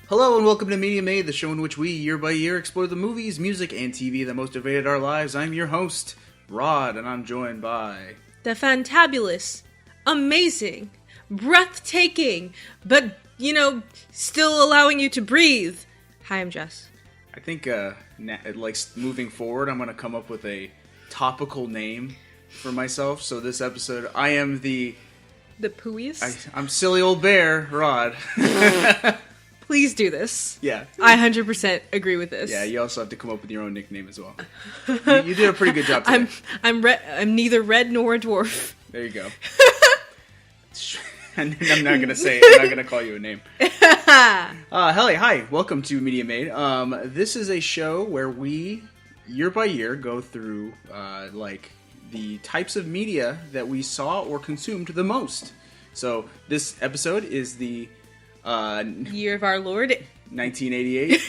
Hello and welcome to Media Made, the show in which we, year by year, explore the movies, music, and TV that most invaded our lives. I'm your host, Rod, and I'm joined by... The fantabulous, amazing, breathtaking, but, still allowing you to breathe. Hi, I'm Jess. I think, moving forward, I'm going to come up with a topical name for myself. So this episode, I am the Poohiest? I'm silly old bear, Rod. Please do this. Yeah. I 100% agree with this. Yeah, you also have to come up with your own nickname as well. You did a pretty good job today. I'm neither red nor a dwarf. There you go. I'm not going to say it. I'm not going to call you a name. Hi. Welcome to Media Made. This is a show where we, year by year, go through, the types of media that we saw or consumed the most. So, this episode is the... Year of our Lord. 1988.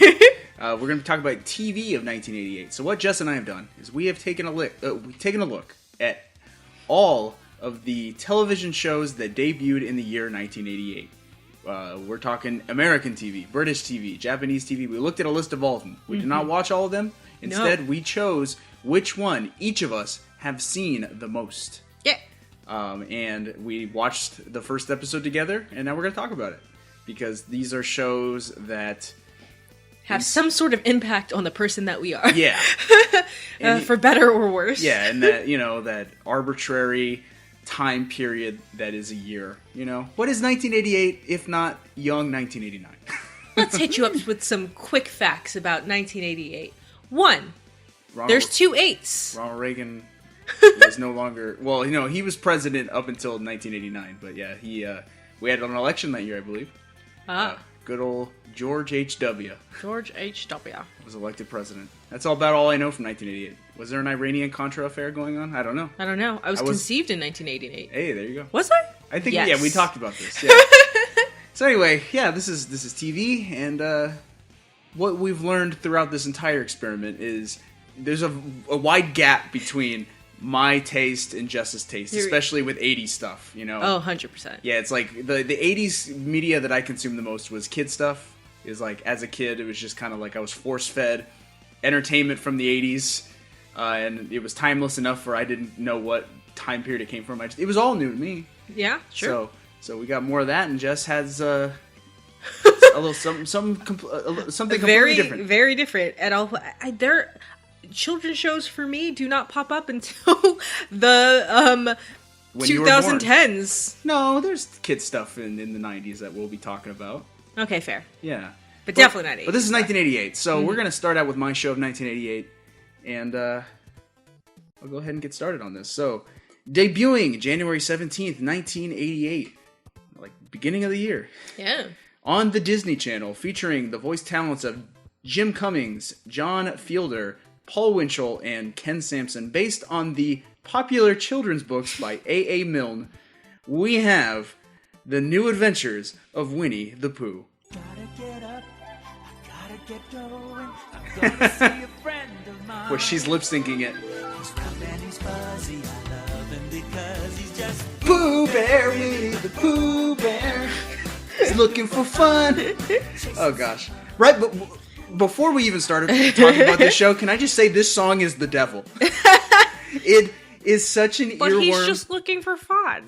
We're going to talk about TV of 1988. So what Jess and I have done is we have taken a look at all of the television shows that debuted in the year 1988. We're talking American TV, British TV, Japanese TV. We looked at a list of all of them. We did not watch all of them. Instead, we chose which one each of us have seen the most. Yeah. And we watched the first episode together, and now we're going to talk about it. Because these are shows that... have some sort of impact on the person that we are. Yeah. For better or worse. Yeah, and that, that arbitrary time period that is a year, What is 1988 if not young 1989? Let's hit you up with some quick facts about 1988. One, there's 2 8s. Ronald Reagan was no longer... Well, he was president up until 1989, but yeah, we had an election that year, I believe. Good old George H.W. George H.W. was elected president. That's about all I know from 1988. Was there an Iranian-Contra affair going on? I don't know. I was conceived in 1988. Hey, there you go. Was I? I think, yes. Yeah, we talked about this. Yeah. So anyway, yeah, this is TV, and what we've learned throughout this entire experiment is there's a wide gap between my taste and Jess's taste, especially with 80s stuff, Oh, 100%. Yeah, it's like the 80s media that I consumed the most was kid stuff. Is like, as a kid, it was just kind of like I was force-fed entertainment from the 80s, and it was timeless enough where I didn't know what time period it came from. It was all new to me. Yeah, sure. So we got more of that, and Jess has a little something completely different. Very different. And children's shows for me do not pop up until the 2010s. No, there's kid stuff in the 90s that we'll be talking about. Okay, fair. Yeah. But definitely not 80s. But this is 1988, so we're going to start out with my show of 1988, and I'll go ahead and get started on this. So, debuting January 17th, 1988, like beginning of the year. Yeah. On the Disney Channel, featuring the voice talents of Jim Cummings, John Fielder, Paul Winchell, and Ken Sampson, based on the popular children's books by A.A. Milne, we have The New Adventures of Winnie the Pooh. Gotta get up, I gotta get going, I'm gonna see a friend of mine. Where she's lip-syncing it. He's round and he's fuzzy, I love him because he's just Pooh Bear, Winnie the Pooh Bear. He's looking for fun. Oh gosh. Right, but... Before we even started talking about this show, can I just say this song is the devil? It is such an earworm. But he's just looking for fun.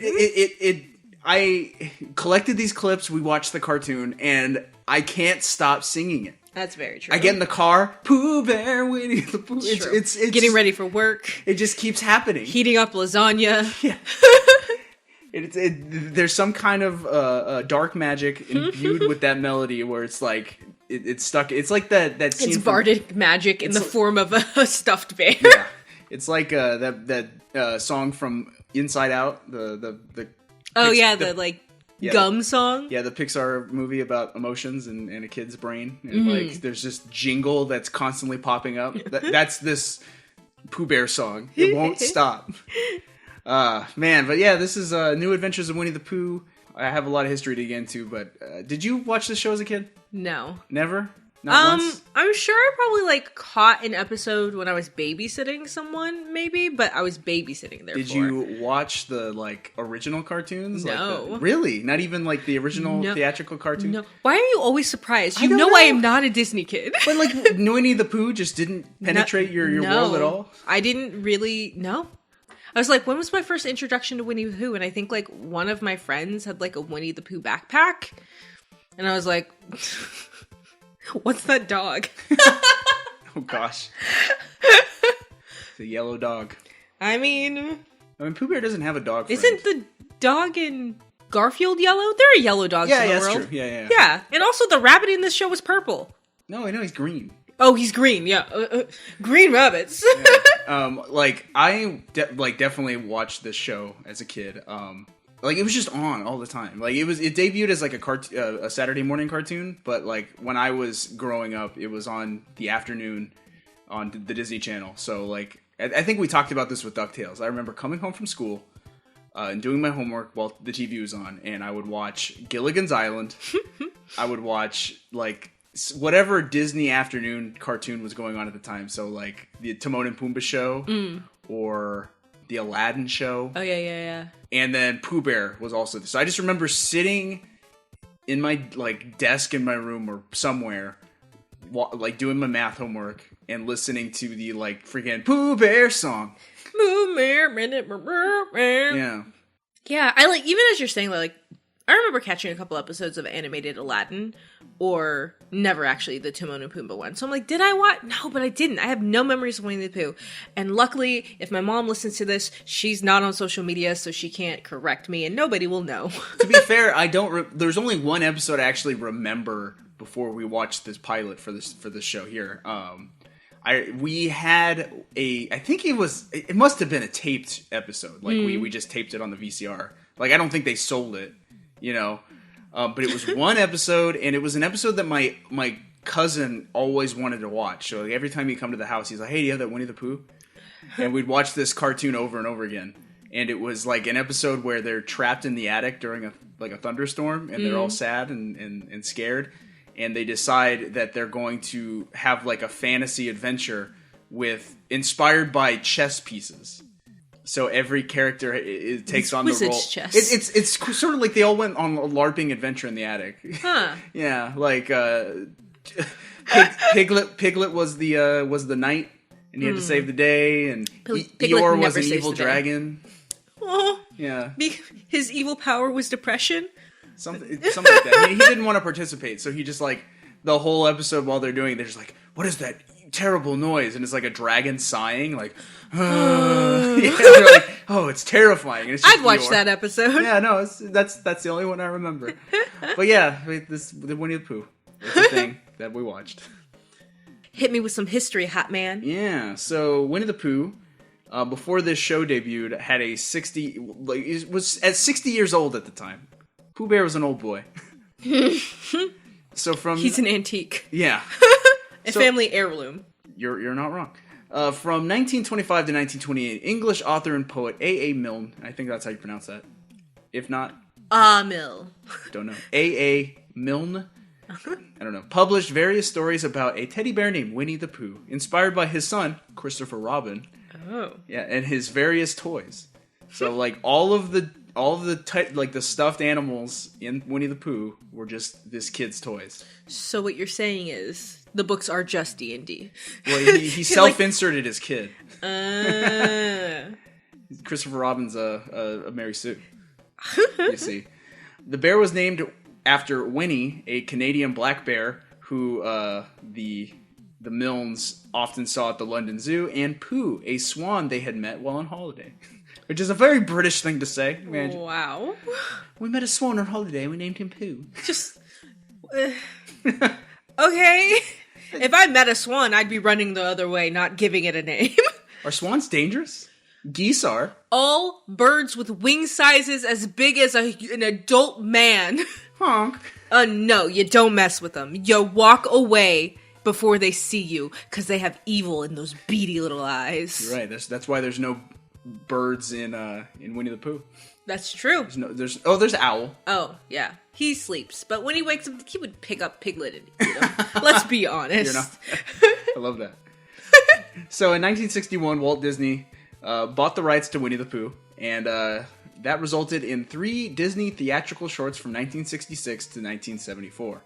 I collected these clips, we watched the cartoon, and I can't stop singing it. That's very true. I get in the car, Pooh Bear, Winnie the Pooh. It's getting ready for work. It just keeps happening. Heating up lasagna. Yeah. There's some kind of dark magic imbued with that melody where it's like... It's stuck. It's like that scene. It's bardic magic in the form of a stuffed bear. Yeah, it's like that song from Inside Out. The gum song. Yeah, the Pixar movie about emotions and a kid's brain. And like, there's just jingle that's constantly popping up. That's this Pooh Bear song. It won't stop. Man, but yeah, this is New Adventures of Winnie the Pooh. I have a lot of history to get into, but did you watch this show as a kid? No. Never? Not once? I'm sure I probably like caught an episode when I was babysitting someone, maybe, but I was babysitting there. Did you watch the like original cartoons? No. Like really? Not even like the original theatrical cartoon? No. Why are you always surprised? You don't know know. I am not a Disney kid. But like Winnie the Pooh just didn't penetrate your world at all? I didn't really know. I was like, when was my first introduction to Winnie the Pooh? And I think like one of my friends had like a Winnie the Pooh backpack. And I was like, what's that dog? Oh gosh. It's a yellow dog. I mean, Pooh Bear doesn't have a dog friend. Isn't the dog in Garfield yellow? There are yellow dogs in the that's world. true. Yeah. Yeah, and also the rabbit in this show was purple. No, I know he's green. Oh, he's green. Yeah, green rabbits. Like I definitely watched this show as a kid. Like it was just on all the time. Like it debuted as like a Saturday morning cartoon, but like when I was growing up, it was on the afternoon on the Disney Channel. So like I think we talked about this with DuckTales. I remember coming home from school and doing my homework while the TV was on, and I would watch Gilligan's Island. I would watch like whatever Disney afternoon cartoon was going on at the time. So like the Timon and Pumbaa show or the Aladdin show. Oh yeah. And then Pooh Bear was also there. So I just remember sitting in my like desk in my room or somewhere, like doing my math homework and listening to the like freaking Pooh Bear song. Yeah. Yeah, I like, even as you're saying, like, I remember catching a couple episodes of animated Aladdin, or never actually the Timon and Pumbaa one. So I'm like, did I watch? No, but I didn't. I have no memories of Winnie the Pooh. And luckily, if my mom listens to this, she's not on social media, so she can't correct me, and nobody will know. To be fair, I don't. There's only one episode I actually remember before we watched this pilot for this show here. We had I think it must have been a taped episode. Like we just taped it on the VCR. Like I don't think they sold it, you know. But it was one episode, and it was an episode that my cousin always wanted to watch. So like, every time he'd come to the house, he's like, "Hey, do you have that Winnie the Pooh?" And we'd watch this cartoon over and over again. And it was like an episode where they're trapped in the attic during a thunderstorm, and they're all sad and scared. And they decide that they're going to have like a fantasy adventure inspired by chess pieces. So every character takes on the role. Chess. It's sort of like they all went on a LARPing adventure in the attic. Huh. Yeah, like Piglet was the knight, and he had to save the day, and Eeyore was an evil dragon. Oh, yeah. His evil power was depression. Something like that. He didn't want to participate, so he just like the whole episode while they're doing it, they're just like, "What is that terrible noise?" And it's like a dragon sighing, like, yeah, they're like, "Oh, it's terrifying." And it's just I'd watch that episode. Yeah, no, that's the only one I remember. But yeah, the Winnie the Pooh. It's a thing that we watched. Hit me with some history, hot man. Yeah, so Winnie the Pooh, before this show debuted, had it was at 60 years old at the time. Pooh Bear was an old boy. So he's an antique. Yeah. A family heirloom. You're not wrong. From 1925 to 1928, English author and poet A.A. Milne, I think that's how you pronounce that. If not, Mill. Don't know. A.A. Milne, I don't know, published various stories about a teddy bear named Winnie the Pooh, inspired by his son, Christopher Robin. Oh. Yeah, and his various toys. So like all of the the stuffed animals in Winnie the Pooh were just this kid's toys. So what you're saying is the books are just D&D. Well, he self-inserted his kid. Christopher Robin's a Mary Sue. You see, the bear was named after Winnie, a Canadian black bear who the Milnes often saw at the London Zoo, and Pooh, a swan they had met while on holiday. Which is a very British thing to say. Imagine. Wow. We met a swan on holiday and we named him Pooh. Just... okay. If I met a swan, I'd be running the other way, not giving it a name. Are swans dangerous? Geese are. All birds with wing sizes as big as an adult man. Honk. No, you don't mess with them. You walk away before they see you, because they have evil in those beady little eyes. You're right. That's why there's no birds in Winnie the Pooh. That's true. There's owl. Oh, yeah. He sleeps, but when he wakes up, he would pick up Piglet and eat him. Let's be honest. I love that. So in 1961, Walt Disney bought the rights to Winnie the Pooh, and that resulted in 3 Disney theatrical shorts from 1966 to 1974.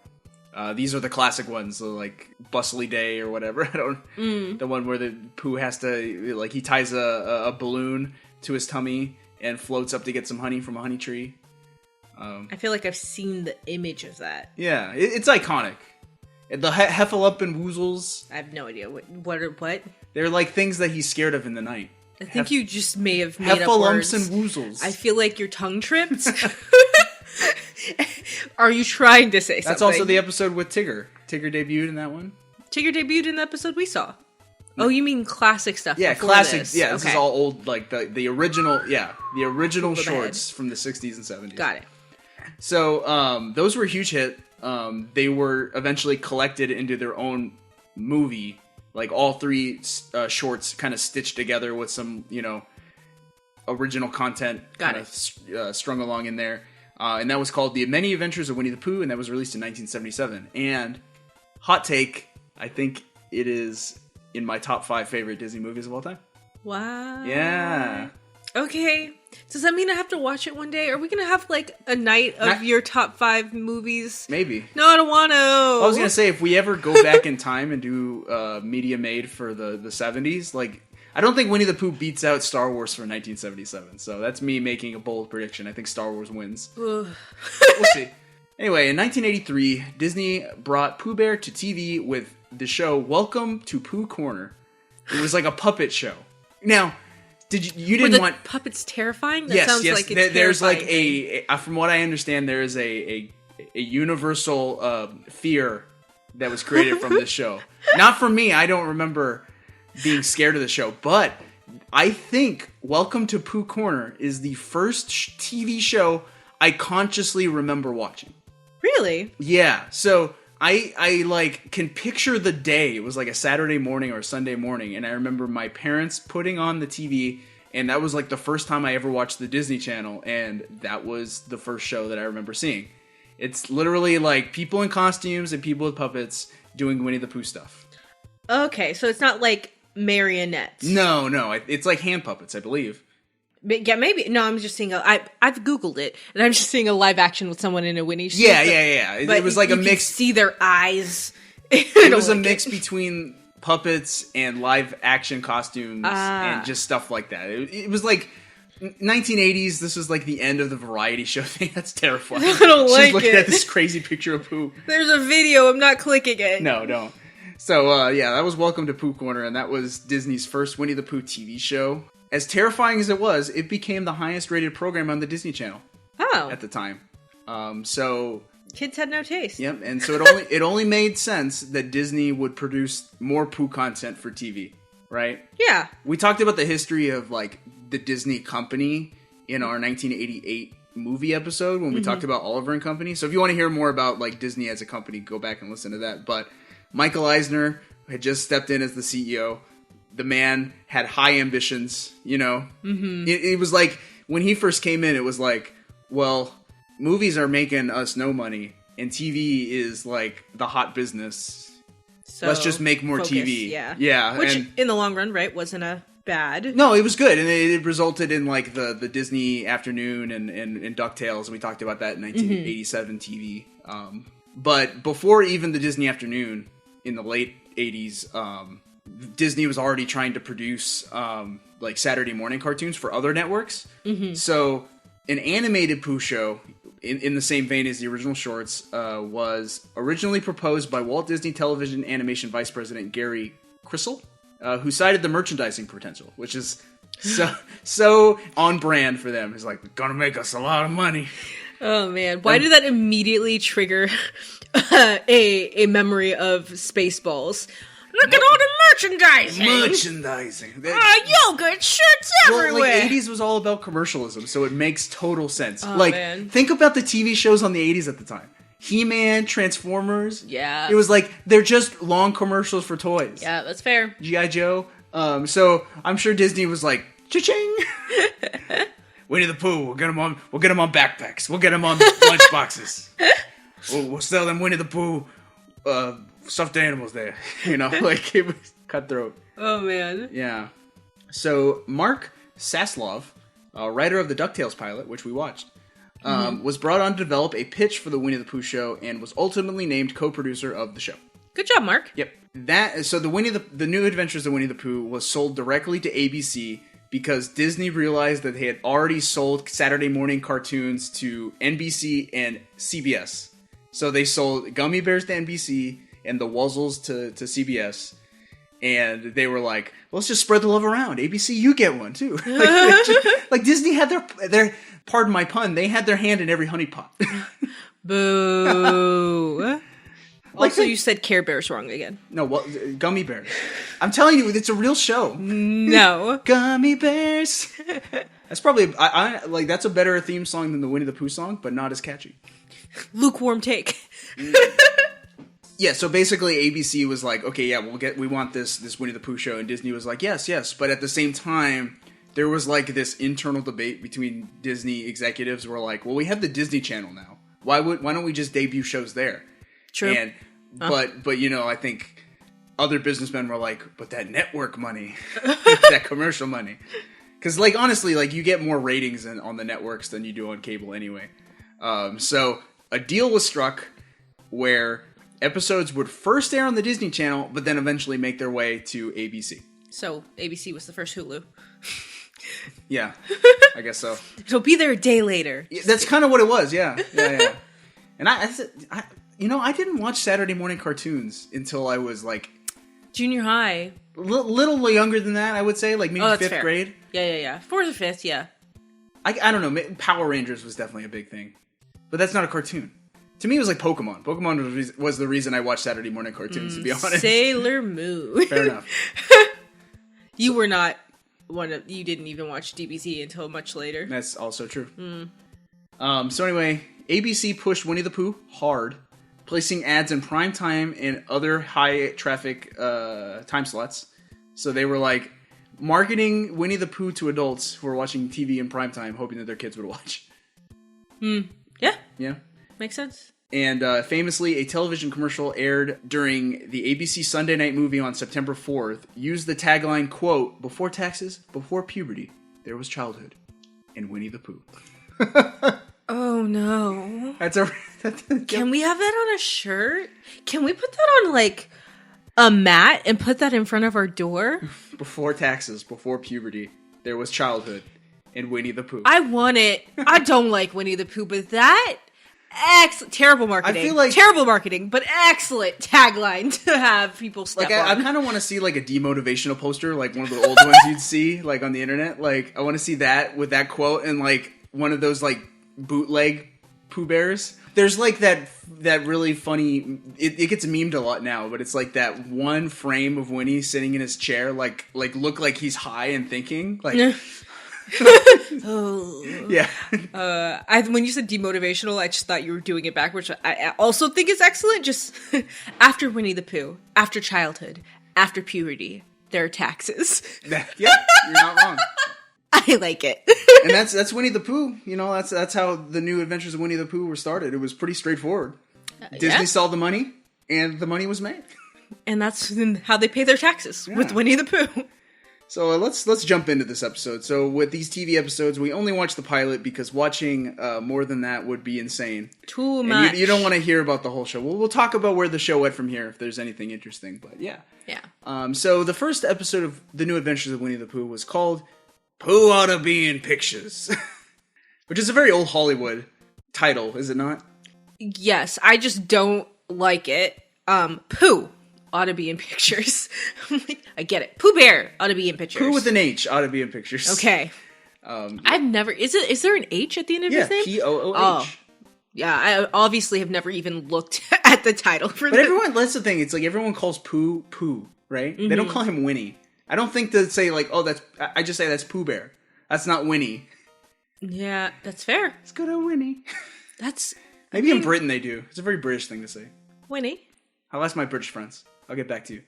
These are the classic ones, so like Bustly Day or whatever. The one where the Pooh has to, like, he ties a balloon to his tummy and floats up to get some honey from a honey tree. I feel like I've seen the image of that. Yeah, it's iconic. The Heffalump and Woozles. I have no idea what. They're like things that he's scared of in the night. I think you just may have made up Heffalumps words. and Woozles. I feel like your tongue tripped. Are you trying to say something? That's also the episode with Tigger. Tigger debuted in that one. Tigger debuted in the episode we saw. Oh, you mean classic stuff? Yeah, before classic. This. Yeah, this Okay. is all old, like the original. Yeah, the original Over the shorts from the 60s and 70s. Got it. So those were a huge hit. They were eventually collected into their own movie, like all 3 shorts kind of stitched together with some, original content kind of strung along in there. And that was called The Many Adventures of Winnie the Pooh, and that was released in 1977. And hot take, I think it is in my top 5 favorite Disney movies of all time. Wow. Yeah. Okay. Does that mean I have to watch it one day? Are we going to have, like, a night of your top 5 movies? Maybe. No, I don't want to. I was going to say, if we ever go back in time and do media made for the 70s, like, I don't think Winnie the Pooh beats out Star Wars for 1977. So that's me making a bold prediction. I think Star Wars wins. We'll see. Anyway, in 1983, Disney brought Pooh Bear to TV with the show Welcome to Pooh Corner. It was like a puppet show. Now, you didn't want puppets terrifying? That sounds like it's there's terrifying. like a from what I understand, there is a universal fear that was created from this show. Not from me. I don't remember being scared of the show, but I think Welcome to Pooh Corner is the first TV show I consciously remember watching. Really? Yeah. So I like can picture the day. It was like a Saturday morning or a Sunday morning, and I remember my parents putting on the TV, and that was like the first time I ever watched the Disney Channel, and that was the first show that I remember seeing. It's literally like people in costumes and people with puppets doing Winnie the Pooh stuff. Okay, so it's not like marionettes. No, it's like hand puppets, I believe. Yeah, maybe. No, I'm just seeing I've Googled it, and I'm just seeing a live action with someone in a Winnie suit. Yeah. But It was like a you mix. Can see their eyes. It was a mix between puppets and live action costumes and just stuff like that. It was like 1980s. This was like the end of the variety show thing. That's terrifying. I don't like She's looking it. at this crazy picture of Pooh. There's a video. I'm not clicking it. No, don't. So, that was Welcome to Pooh Corner, and that was Disney's first Winnie the Pooh TV show. As terrifying as it was, it became the highest rated program on the Disney Channel at the time. So kids had no taste. Yep, and so it only made sense that Disney would produce more Pooh content for TV, right? Yeah. We talked about the history of like the Disney company in our 1988 movie episode when we talked about Oliver and Company. So if you want to hear more about like Disney as a company, go back and listen to that. But Michael Eisner had just stepped in as the CEO. The man had high ambitions, It was like, when he first came in, it was like, well, movies are making us no money, and TV is like the hot business. So let's just make more TV. Yeah. Which, and in the long run, right, wasn't a bad. No, it was good, and it resulted in like the Disney Afternoon and DuckTales. We talked about that in 1987 TV. But before even the Disney Afternoon in the late 80s, Disney was already trying to produce like Saturday morning cartoons for other networks. So an animated Pooh show in the same vein as the original shorts was originally proposed by Walt Disney Television Animation Vice President Gary Crisell, who cited the merchandising potential, which is so on brand for them. He's like, gonna make us a lot of money. Oh man, why did that immediately trigger a memory of Spaceballs? Look at all the merchandising! Yogurt shirts everywhere! Well, like, 80s was all about commercialism, so it makes total sense. Oh, like, man. think about the TV shows on the 80s at the time. He-Man, Transformers. Yeah. It was like, they're just long commercials for toys. Yeah, that's fair. G.I. Joe. So, I'm sure Disney was like, cha-ching! Winnie the Pooh. We'll get them on backpacks. We'll get them on lunchboxes. We'll sell them Winnie the Pooh stuffed animals there. You know, like it was cutthroat. Oh man. Yeah. So Mark Saslov, writer of the DuckTales pilot, which we watched, was brought on to develop a pitch for the Winnie the Pooh show and was ultimately named co-producer of the show. Good job, Mark. Yep. So the New Adventures of Winnie the Pooh was sold directly to ABC because Disney realized that they had already sold Saturday morning cartoons to NBC and CBS. So they sold Gummy Bears to NBC and the Wuzzles to CBS. And they were like, let's just spread the love around. ABC, you get one too. Like Disney had their pardon my pun, they had their hand in every honeypot. Boo. Also, you said Care Bears wrong again. No, well, Gummy Bears. I'm telling you, it's a real show. No. Gummy Bears. That's probably, I like, that's a better theme song than the Winnie the Pooh song, but not as catchy. Lukewarm take. Yeah, so basically ABC was like, okay, yeah, we want this Winnie the Pooh show, and Disney was like, yes, but at the same time, there was like this internal debate between Disney executives who were like, well, we have the Disney Channel now. Why don't we just debut shows there? True. And but you know, I think other businessmen were like, but that network money, that commercial money, because like honestly, like you get more ratings on the networks than you do on cable anyway. So a deal was struck where episodes would first air on the Disney Channel, but then eventually make their way to ABC. So ABC was the first Hulu. Yeah, I guess so. It'll be there a day later. Yeah, that's kind of what it was. Yeah. And I didn't watch Saturday morning cartoons until I was like Junior high. Little younger than that, I would say, like maybe 5th grade. Yeah. 4th or 5th, yeah. I don't know. Power Rangers was definitely a big thing, but that's not a cartoon. To me, it was like Pokemon. Pokemon was the reason I watched Saturday morning cartoons. To be honest, Sailor Moon. Fair enough. You were not you didn't even watch DBZ until much later. That's also true. So anyway, ABC pushed Winnie the Pooh hard, placing ads in prime time and other high traffic time slots. So they were like marketing Winnie the Pooh to adults who were watching TV in prime time, hoping that their kids would watch. Yeah. Makes sense. And famously, a television commercial aired during the ABC Sunday Night Movie on September 4th used the tagline, quote, "Before taxes, before puberty, there was childhood, and Winnie the Pooh." Oh, no. Can we have that on a shirt? Can we put that on, like, a mat and put that in front of our door? Before taxes, before puberty, there was childhood, and Winnie the Pooh. I want it. I don't like Winnie the Pooh, but that... terrible marketing. I feel like terrible marketing, but excellent tagline to have people step on. I kind of want to see like a demotivational poster, like one of the old ones you'd see like on the internet. Like I want to see that with that quote and like one of those like bootleg Pooh Bears. There's like that really funny. It gets memed a lot now, but it's like that one frame of Winnie sitting in his chair, like look like he's high and thinking like. Oh. Yeah. When you said demotivational, I just thought you were doing it backwards. I also think it's excellent. Just after Winnie the Pooh, after childhood, after puberty, there are taxes. Yeah, you're not wrong. I like it. And that's Winnie the Pooh. You know, that's how the New Adventures of Winnie the Pooh were started. It was pretty straightforward. Disney saw the money, and the money was made. And that's how they pay their taxes, with Winnie the Pooh. So let's jump into this episode. So with these TV episodes, we only watch the pilot because watching more than that would be insane. Too much. You don't want to hear about the whole show. We'll talk about where the show went from here if there's anything interesting. But yeah. So the first episode of The New Adventures of Winnie the Pooh was called Pooh Ought to Be in Pictures, which is a very old Hollywood title, is it not? Yes, I just don't like it. Pooh ought to be in pictures. I get it. Pooh Bear ought to be in pictures. Pooh with an H ought to be in pictures. Okay. I've never... Is there an H at the end of his name? P-O-O-H. Oh. Yeah, I obviously have never even looked at the title for But everyone... That's the thing. It's like everyone calls Pooh, right? Mm-hmm. They don't call him Winnie. I don't think they say like, oh, that's... I just say that's Pooh Bear. That's not Winnie. Yeah, that's fair. Let's go to Winnie. That's... Maybe in Britain they do. It's a very British thing to say. Winnie. I'll ask my British friends. I'll get back to you.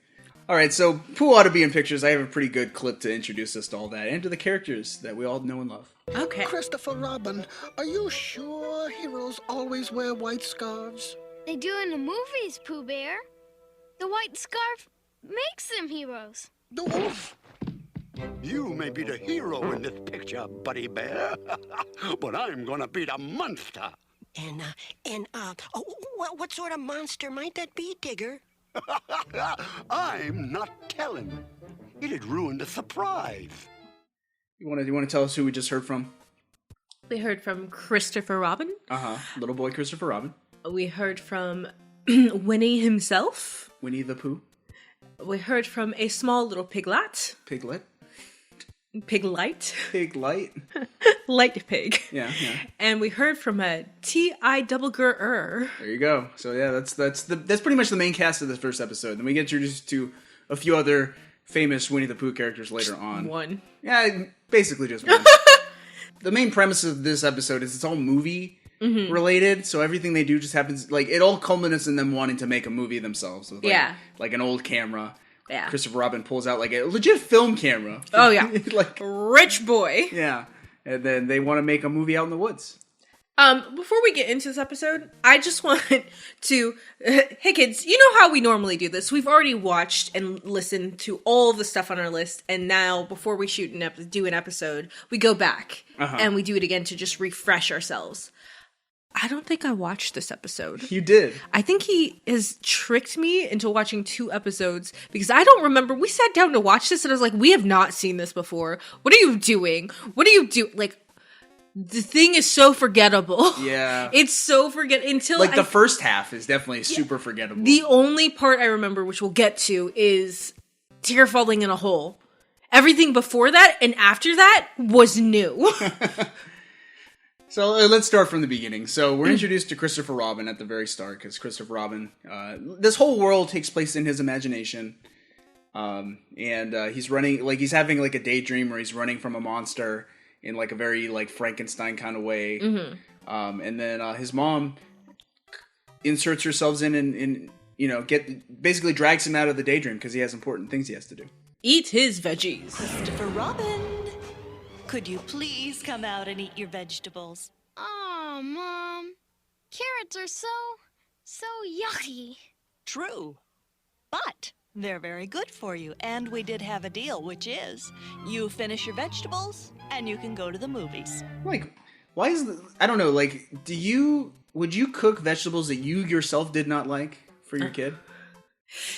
All right, so Pooh ought to be in pictures. I have a pretty good clip to introduce us to all that and to the characters that we all know and love. Okay. Christopher Robin, are you sure heroes always wear white scarves? They do in the movies, Pooh Bear. The white scarf makes them heroes. Oof. You may be the hero in this picture, Buddy Bear, but I'm gonna be the monster. What sort of monster might that be, Digger? I'm not telling. It'd ruin the surprise. You want to tell us who we just heard from? We heard from Christopher Robin. Little boy Christopher Robin. We heard from Winnie himself. Winnie the Pooh. We heard from a small little piglet. Piglet. Piglight. Piglight. Light pig. Yeah. And we heard from a T-I-double-ger-er. There you go. So yeah, that's pretty much the main cast of the first episode. Then we get introduced to a few other famous Winnie the Pooh characters later on. One. Yeah, basically just one. The main premise of this episode is it's all movie related, so everything they do just happens, like, it all culminates in them wanting to make a movie themselves with like an old camera. Yeah. Christopher Robin pulls out like a legit film camera. Oh yeah. Like rich boy. Yeah. And then they want to make a movie out in the woods. Before we get into this episode, I just want to, hey kids, you know how we normally do this. We've already watched and listened to all of the stuff on our list, and now before we do an episode, we go back and we do it again to just refresh ourselves. I don't think I watched this episode. You did. I think he has tricked me into watching 2 episodes because I don't remember. We sat down to watch this and I was like, we have not seen this before. What are you doing? What are you doing? Like, the thing is so forgettable. Yeah. It's so until like the first half is definitely super forgettable. The only part I remember, which we'll get to, is Deer falling in a hole. Everything before that and after that was new. So let's start from the beginning. So we're introduced to Christopher Robin at the very start, because Christopher Robin, this whole world takes place in his imagination. And he's running, like he's having like a daydream where he's running from a monster in like a very like Frankenstein kind of way. And then his mom inserts herself in and you know, basically drags him out of the daydream because he has important things he has to do. Eat his veggies. Christopher Robin, could you please come out and eat your vegetables? Oh, Mom. Carrots are so yucky. True, but they're very good for you, and we did have a deal, which is you finish your vegetables and you can go to the movies. Like, why is I don't know, like, would you cook vegetables that you yourself did not like for your kid?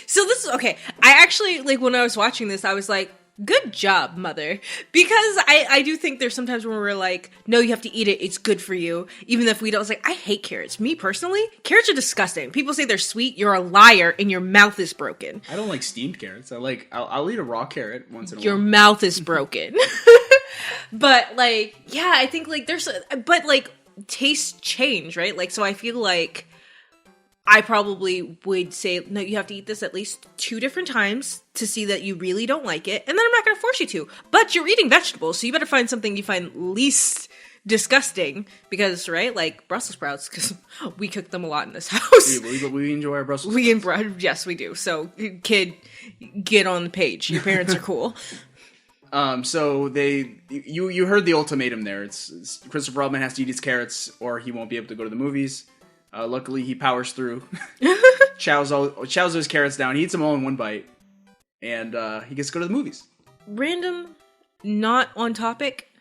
So this is, okay, I actually, like, when I was watching this, I was like, good job, mother. Because I do think there's sometimes when we're like, no, you have to eat it, it's good for you. Even if we don't, it's like, I hate carrots. Me, personally, carrots are disgusting. People say they're sweet, you're a liar, and your mouth is broken. I don't like steamed carrots. I'll eat a raw carrot once in a while. Your mouth is broken. But, like, yeah, I think, like, but, like, tastes change, right? Like, so I feel like I probably would say, no, you have to eat this at least 2 different times to see that you really don't like it. And then I'm not going to force you to. But you're eating vegetables, so you better find something you find least disgusting. Because, right, like Brussels sprouts, because we cook them a lot in this house. We enjoy our Brussels sprouts. Yes, we do. So, kid, get on the page. Your parents are cool. So you heard the ultimatum there. It's Christopher Robin has to eat his carrots or he won't be able to go to the movies. Luckily, he powers through, chows those carrots down. He eats them all in one bite, and he gets to go to the movies. Random, not on topic.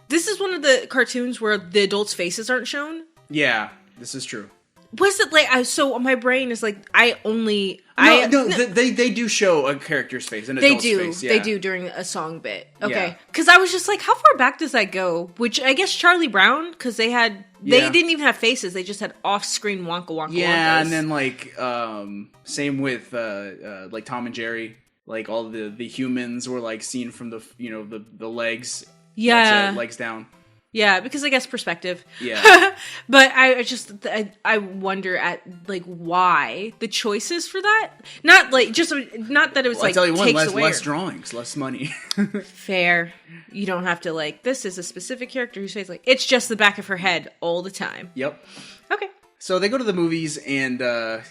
This is one of the cartoons where the adults' faces aren't shown. Yeah, this is true. Was it like so? My brain is like they do show a character's face, an adult's face. Yeah. They do during a song bit. Okay, because I was just like, how far back does that go? Which I guess Charlie Brown, because they didn't even have faces; they just had off-screen wonka wonka. Yeah, wonkas. and then like same with like Tom and Jerry, like all the humans were like seen from the the legs. Yeah, legs down. Yeah, because I guess perspective. Yeah. But I wonder at like why the choices for that. Not like not that it was I'll tell you one, takes away less drawings, less money. Fair. You don't have to like this is a specific character whose face like it's just the back of her head all the time. Yep. Okay. So they go to the movies and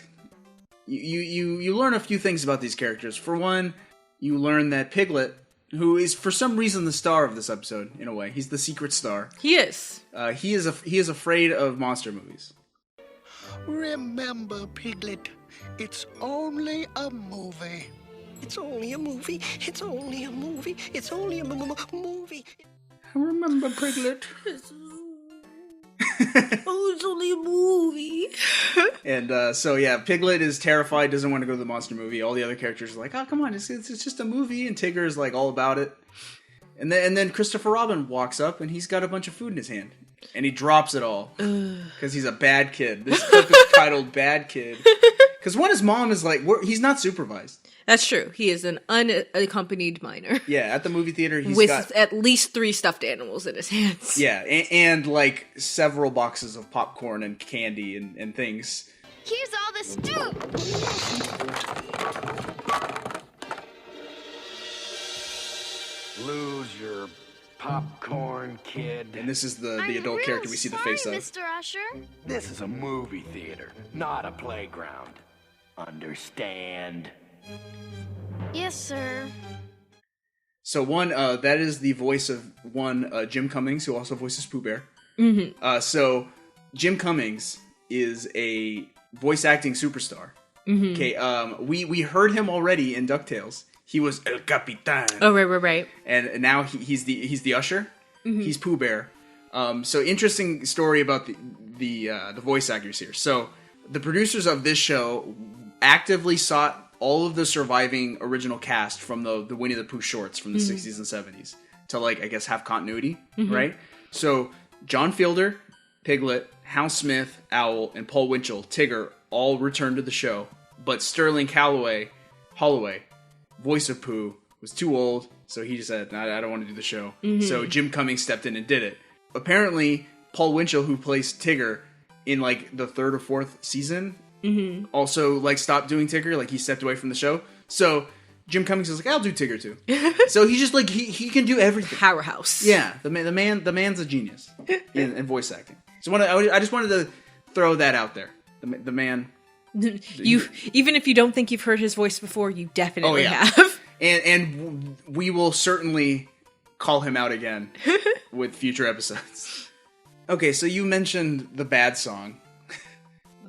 you learn a few things about these characters. For one, you learn that Piglet, who is for some reason the star of this episode, in a way, he's the secret star. He is. He is afraid of monster movies. Remember, Piglet, it's only a movie. It's only a movie. It's only a movie. It's only a movie. Remember, Piglet. Oh, it's only a movie. And so yeah, Piglet is terrified, doesn't want to go to the monster movie. All the other characters are like, "Oh, come on, it's just a movie." And Tigger is like all about it. And then Christopher Robin walks up and he's got a bunch of food in his hand, and he drops it all because he's a bad kid. This clip is titled "Bad Kid" because his mom is like, he's not supervised. That's true. He is an unaccompanied minor. Yeah, at the movie theater, he's with got at least 3 stuffed animals in his hands. Yeah, and like several boxes of popcorn and candy and things. Here's all the stew. Lose your popcorn, kid. And this is the I'm adult real character we see the face sorry, of. Mr. Usher. This is a movie theater, not a playground. Understand? Yes, sir. So one, that is the voice of Jim Cummings, who also voices Pooh Bear. Mm-hmm. So Jim Cummings is a voice acting superstar. Mm-hmm. Okay, we heard him already in DuckTales. He was El Capitan. Oh, right. And now he's the usher. Mm-hmm. He's Pooh Bear. So interesting story about the voice actors here. So the producers of this show actively sought all of the surviving original cast from the Winnie the Pooh shorts from the 60s and 70s to, like, I guess, have continuity, right? So John Fielder, Piglet, Hal Smith, Owl, and Paul Winchell, Tigger, all returned to the show, but Sterling Holloway, voice of Pooh, was too old, so he just said, I don't want to do the show. So Jim Cummings stepped in and did it. Apparently, Paul Winchell, who plays Tigger in, like, the 3rd or 4th season, also, like, stopped doing Tigger, like, he stepped away from the show. So Jim Cummings is like, I'll do Tigger too. So he's just like, he can do everything. Powerhouse. Yeah, the man's a genius in voice acting. So I just wanted to throw that out there. The man. You even if you don't think you've heard his voice before, you definitely have. And we will certainly call him out again with future episodes. Okay, so you mentioned the bad song.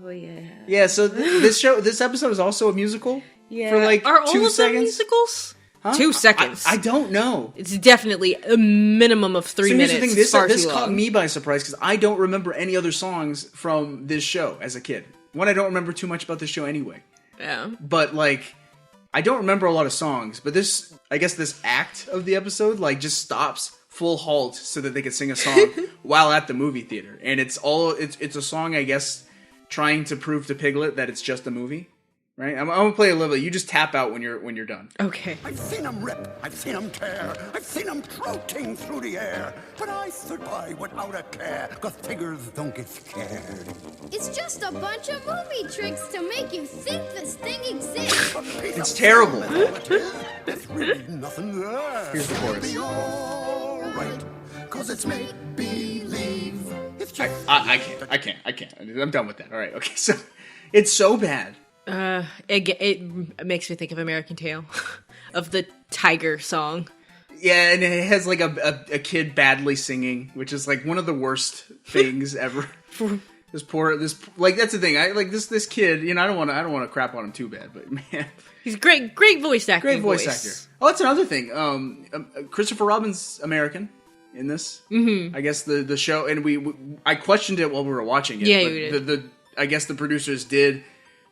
Oh yeah. Yeah, so this episode is also a musical. Yeah. For like Are 2 all of them seconds. musicals? Huh? 2 seconds. I don't know. It's definitely a minimum of 3 minutes. Here's the thing, this too caught long. me by surprise because I don't remember any other songs from this show as a kid. One, I don't remember too much about this show anyway. Yeah. But, like, I don't remember a lot of songs, but this act of the episode, like, just stops, full halt, so that they could sing a song while at the movie theater. And it's a song, I guess, trying to prove to Piglet that it's just a movie. Right? I'm gonna play a little bit. You just tap out when you're done. Okay. I've seen him rip, I've seen him tear, I've seen him trotting through the air. But I stood by without a care, 'cause tigers don't get scared. It's just a bunch of movie tricks to make you think this thing exists. It's terrible. There's really nothing there. Here's the chorus. It'll be all right, 'cause it's make-believe. It's just I can't. I'm done with that. All right. Okay. So it's so bad. It makes me think of American Tail, of the tiger song. Yeah, and it has like a kid badly singing, which is like one of the worst things ever. That's the thing. I like this kid. You know, I don't want to crap on him too bad, but man, He's great voice acting. great voice actor. Oh, that's another thing. Christopher Robin's American in this. Mm-hmm. I guess the show, and I questioned it while we were watching it. Yeah, but you did. I guess the producers did.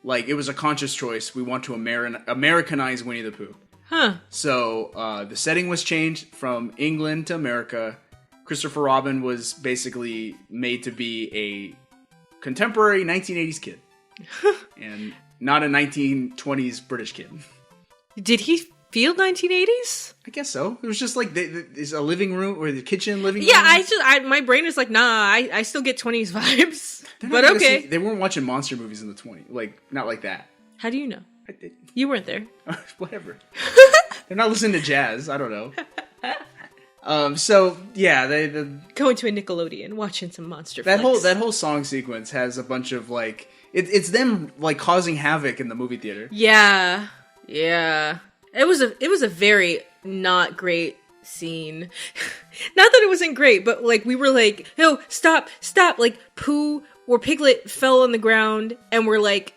Like, it was a conscious choice. We want to Americanize Winnie the Pooh. Huh. So, the setting was changed from England to America. Christopher Robin was basically made to be a contemporary 1980s kid. And not a 1920s British kid. Did he feel 1980s? I guess so. It was just like, there's a living room, or the kitchen living room. Yeah, my brain is like, nah, I still get 20s vibes. But okay. They weren't watching monster movies in the 20s. Like, not like that. How do you know? You weren't there. Whatever. They're not listening to jazz. I don't know. So yeah, going to a Nickelodeon, watching some monster. That whole song sequence has a bunch of like It's them like causing havoc in the movie theater. Yeah. It was a very not great scene. Not that it wasn't great, but like we were like, no, stop. Like Pooh or Piglet fell on the ground, and we're like,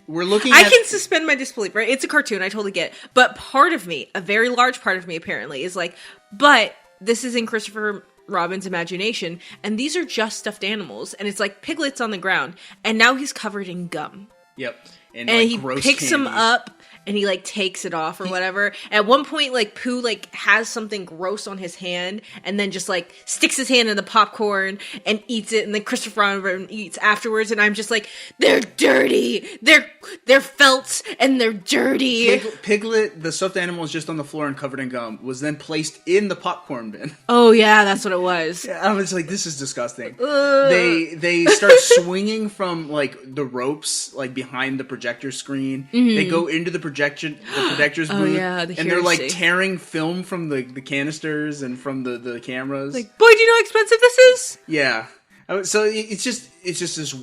We're looking I at... can suspend my disbelief, right? It's a cartoon, I totally get. But part of me, a very large part of me apparently, is like, but this is in Christopher Robin's imagination, and these are just stuffed animals, and it's like Piglet's on the ground, and now he's covered in gum. Yep. And like, he gross picks him candy. up, and he like takes it off or whatever. At one point, like Pooh like has something gross on his hand, and then just like sticks his hand in the popcorn and eats it, and then Christopher Robin eats afterwards. And I'm just like, they're dirty. They're felt and they're dirty. Piglet, the stuffed animal, is just on the floor and covered in gum. Was then placed in the popcorn bin. Oh yeah, that's what it was. I was like, this is disgusting. They start swinging from like the ropes, like behind the projector screen. They go into the projector's booth, yeah, and they're like tearing film from the canisters and from the cameras. Like, boy, do you know how expensive this is? Yeah. So it's just this.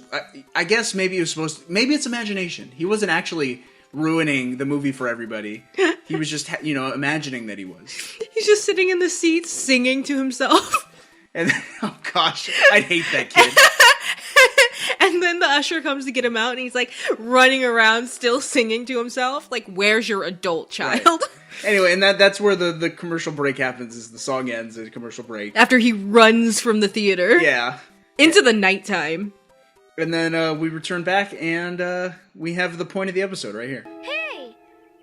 I guess maybe it was supposed to, maybe it's imagination. He wasn't actually ruining the movie for everybody. He was just imagining that he was. He's just sitting in the seats singing to himself. And oh gosh, I'd hate that kid. And then the usher comes to get him out, and he's like running around still singing to himself. Like, where's your adult child? Right. Anyway, and that's where the commercial break happens, is the song ends at a commercial break. After he runs from the theater. Yeah. Into the nighttime. And then we return back, and we have the point of the episode right here. Hey,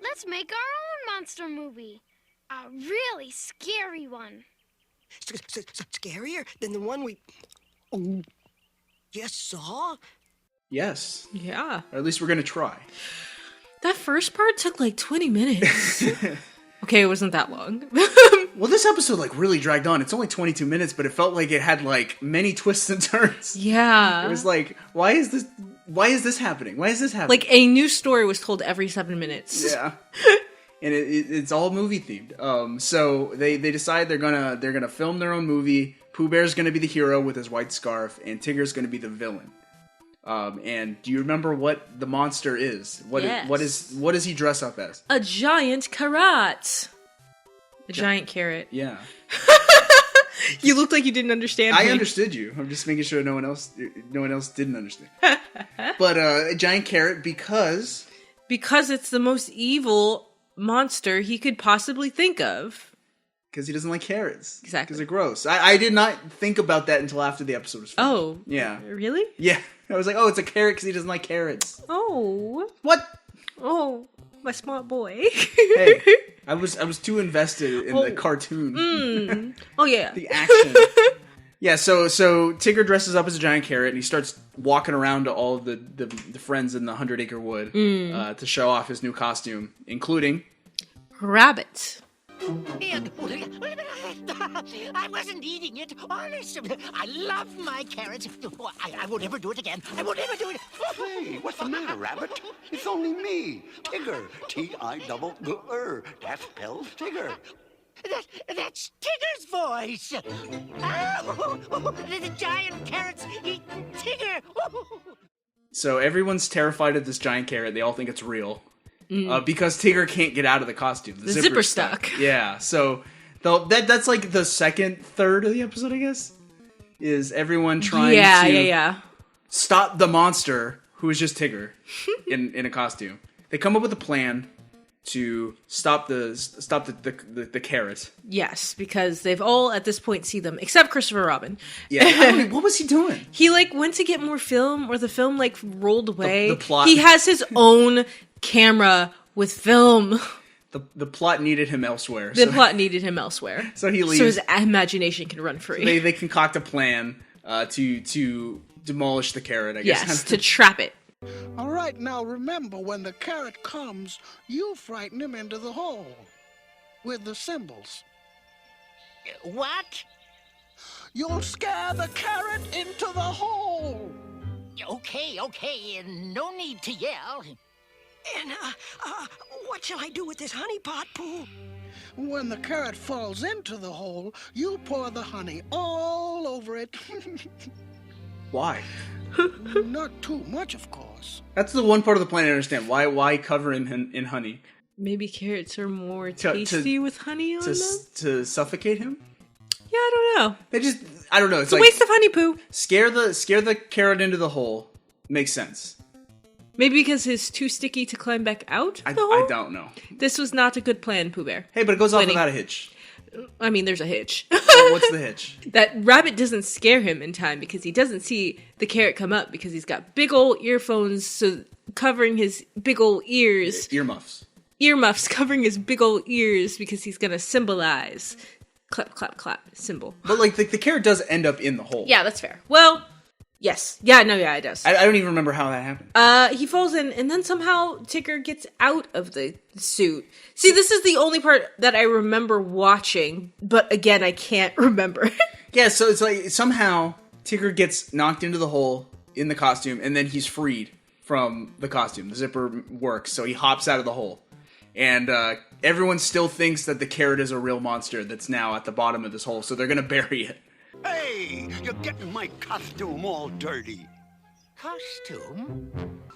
let's make our own monster movie. A really scary one. Scarier than the one we just saw? Yes. Yeah. Or at least we're going to try. That first part took like 20 minutes. Okay, it wasn't that long. Well, this episode like really dragged on. It's only 22 minutes, but it felt like it had like many twists and turns. Yeah. It was like, why is this happening? Why is this happening? Like a new story was told every 7 minutes. Yeah. And it's all movie themed. So they decide they're gonna film their own movie. Pooh Bear's gonna be the hero with his white scarf, and Tigger's gonna be the villain. And do you remember what the monster is? What does he dress up as? A giant carrot. A giant carrot. Yeah. You looked like you didn't understand me. I understood you. I'm just making sure no one else didn't understand. But a giant carrot because it's the most evil monster he could possibly think of. Because he doesn't like carrots. Exactly. Because they're gross. I did not think about that until after the episode was finished. Oh. Yeah. Really? Yeah. I was like, oh, it's a carrot because he doesn't like carrots. Oh. What? Oh, my smart boy. Hey, I was too invested in the cartoon. Oh, yeah. The action. Yeah, so Tigger dresses up as a giant carrot, and he starts walking around to all of the friends in the 100 Acre Wood to show off his new costume, including... Rabbit. And I wasn't eating it, honest. I love my carrots. I will never do it again. I will never do it. Hey, what's the matter, Rabbit? It's only me, Tigger. T-I-double-G-R. That spells Tigger. That's Tigger's voice. The giant carrots eat Tigger. So everyone's terrified of this giant carrot. They all think it's real. Because Tigger can't get out of the costume. The zipper's stuck. Yeah, so that's like the second third of the episode, I guess, is everyone trying to stop the monster, who is just Tigger, in a costume. They come up with a plan to stop the carrot. Yes, because they've all at this point seen them, except Christopher Robin. Yeah, what was he doing? He like went to get more film, or the film like rolled away. The plot. He has his own camera with film. The plot needed him elsewhere. Plot needed him elsewhere. So he leaves. So his imagination can run free. So they concoct a plan to demolish the carrot, I guess. Yes, to trap it. All right, now remember, when the carrot comes, you frighten him into the hole with the cymbals. What? You'll scare the carrot into the hole. Okay, no need to yell. And, what shall I do with this honey pot, Pooh? When the carrot falls into the hole, you pour the honey all over it. Why? Not too much, of course. That's the one part of the plan I understand. Why cover him in honey? Maybe carrots are more To- tasty with honey on them? To suffocate him? Yeah, I don't know. I don't know. It's a waste of honey poo. Scare the carrot into the hole. Makes sense. Maybe because it's too sticky to climb back out I the hole? don't know. This was not a good plan, Pooh Bear. Hey, but it goes off Winnie. without a hitch. I mean, there's a hitch. What's the hitch? That rabbit doesn't scare him in time because he doesn't see the carrot come up because he's got big old earphones covering his big old ears. Earmuffs. Earmuffs covering his big old ears because he's going to symbolize clap, clap, clap symbol. But like the carrot does end up in the hole. Yeah, that's fair. Well, yes. Yeah, it does. I don't even remember how that happened. He falls in, and then somehow Tigger gets out of the suit. See, this is the only part that I remember watching, but again, I can't remember. Yeah, so it's like somehow Tigger gets knocked into the hole in the costume, and then he's freed from the costume. The zipper works, so he hops out of the hole. And everyone still thinks that the carrot is a real monster that's now at the bottom of this hole, so they're gonna bury it. Hey, you're getting my costume all dirty. Costume?